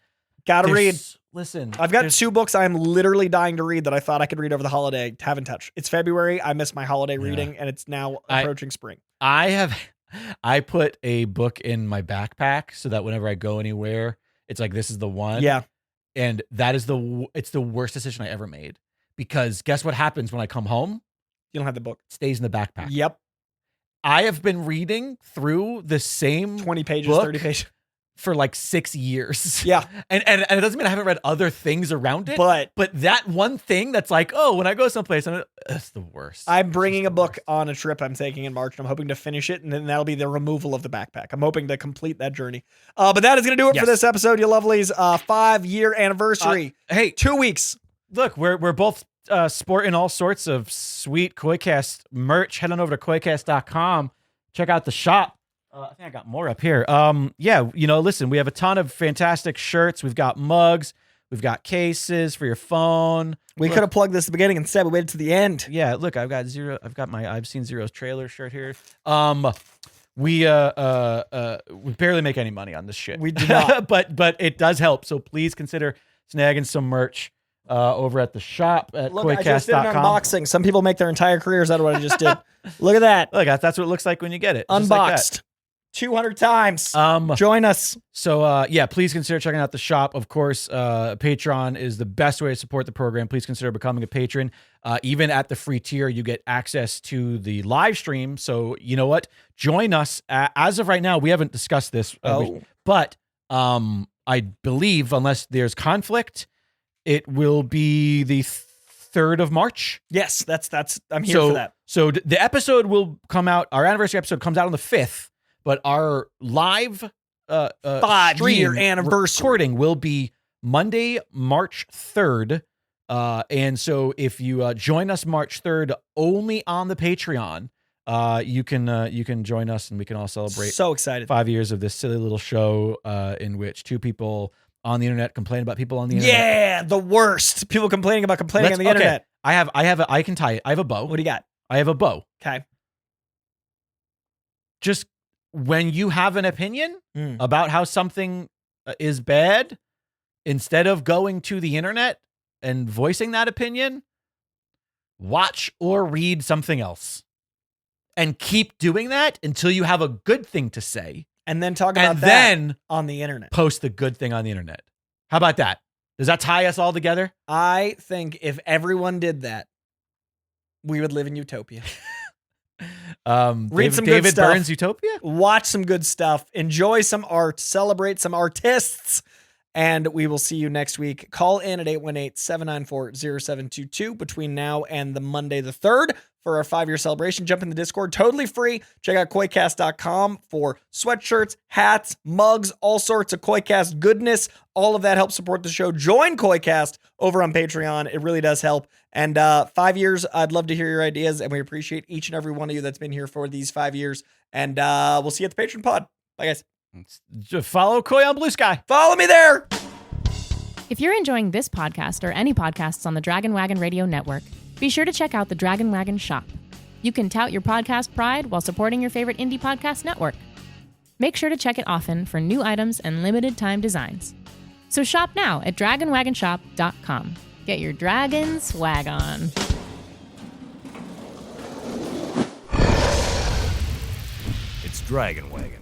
Gotta read. Listen, I've got 2 books I'm literally dying to read that I thought I could read over the holiday. Haven't touched. It's February. I missed my holiday reading, and it's now approaching spring. I put a book in my backpack so that whenever I go anywhere, it's like, this is the one. Yeah. And that is it's the worst decision I ever made, because guess what happens when I come home? You don't have the book. It stays in the backpack. Yep. I have been reading through the same 20 pages, book 30 pages. for like 6 years. Yeah. And it doesn't mean I haven't read other things around it. But that one thing that's like, oh, when I go someplace, it's the worst. I'm bringing a book on a trip I'm taking in March, and I'm hoping to finish it, and then that'll be the removal of the backpack. I'm hoping to complete that journey. But that is going to do it for this episode, you lovelies. 5-year anniversary. Hey, 2 weeks. Look, we're both sporting all sorts of sweet KoiCast merch. Head on over to koicast.com. Check out the shop. I think I got more up here. Listen, we have a ton of fantastic shirts. We've got mugs. We've got cases for your phone. We could have plugged this at the beginning instead. We waited to the end. Yeah, look, I've got my I've Seen Zero's trailer shirt here. We barely make any money on this shit. We do not. but it does help. So please consider snagging some merch. over at the shop at Look, I just did an koicast.com. unboxing. Some people make their entire careers out of what I just did. Look at that. Look, that's what it looks like when you get it. Just Unboxed. like 200 times. that. Join us. So yeah, please consider checking out the shop. Of course, Patreon is the best way to support the program. Please consider becoming a patron. Even at the free tier, you get access to the live stream. So you know what? Join us. As of right now, we haven't discussed this, but I believe unless there's conflict, it will be the 3rd of March. Yes, that's I'm here for that. So the episode will come out. Our anniversary episode comes out on the 5th, but our live 5-year anniversary recording will be Monday, March 3rd. And so if you join us March 3rd only on the Patreon, you can join us and we can all celebrate. So excited. 5 years of this silly little show in which two people on the internet complain about people on the internet. Yeah, the worst. People complaining about complaining on the internet. I can tie it. I have a bow. What do you got? I have a bow. Okay. Just when you have an opinion about how something is bad, instead of going to the internet and voicing that opinion, watch or read something else. And keep doing that until you have a good thing to say. And then talk about that then on the internet. Post the good thing on the internet. How about that? Does that tie us all together? I think if everyone did that, we would live in utopia. Read some David good stuff. Byrne's Utopia? Watch some good stuff. Enjoy some art. Celebrate some artists. And we will see you next week. Call in at 818-794-0722 between now and the Monday the 3rd for our 5-year celebration. Jump in the Discord. Totally free. Check out koicast.com for sweatshirts, hats, mugs, all sorts of Koicast goodness. All of that helps support the show. Join Koicast over on Patreon. It really does help. And 5 years, I'd love to hear your ideas, and we appreciate each and every one of you that's been here for these 5 years. And we'll see you at the Patreon pod. Bye, guys. Just follow Koi on Blue Sky. Follow me there. If you're enjoying this podcast or any podcasts on the Dragon Wagon Radio Network, be sure to check out the Dragon Wagon shop. You can tout your podcast pride while supporting your favorite indie podcast network. Make sure to check it often for new items and limited time designs. So shop now at dragonwagonshop.com. Get your dragon swag on. It's Dragon Wagon.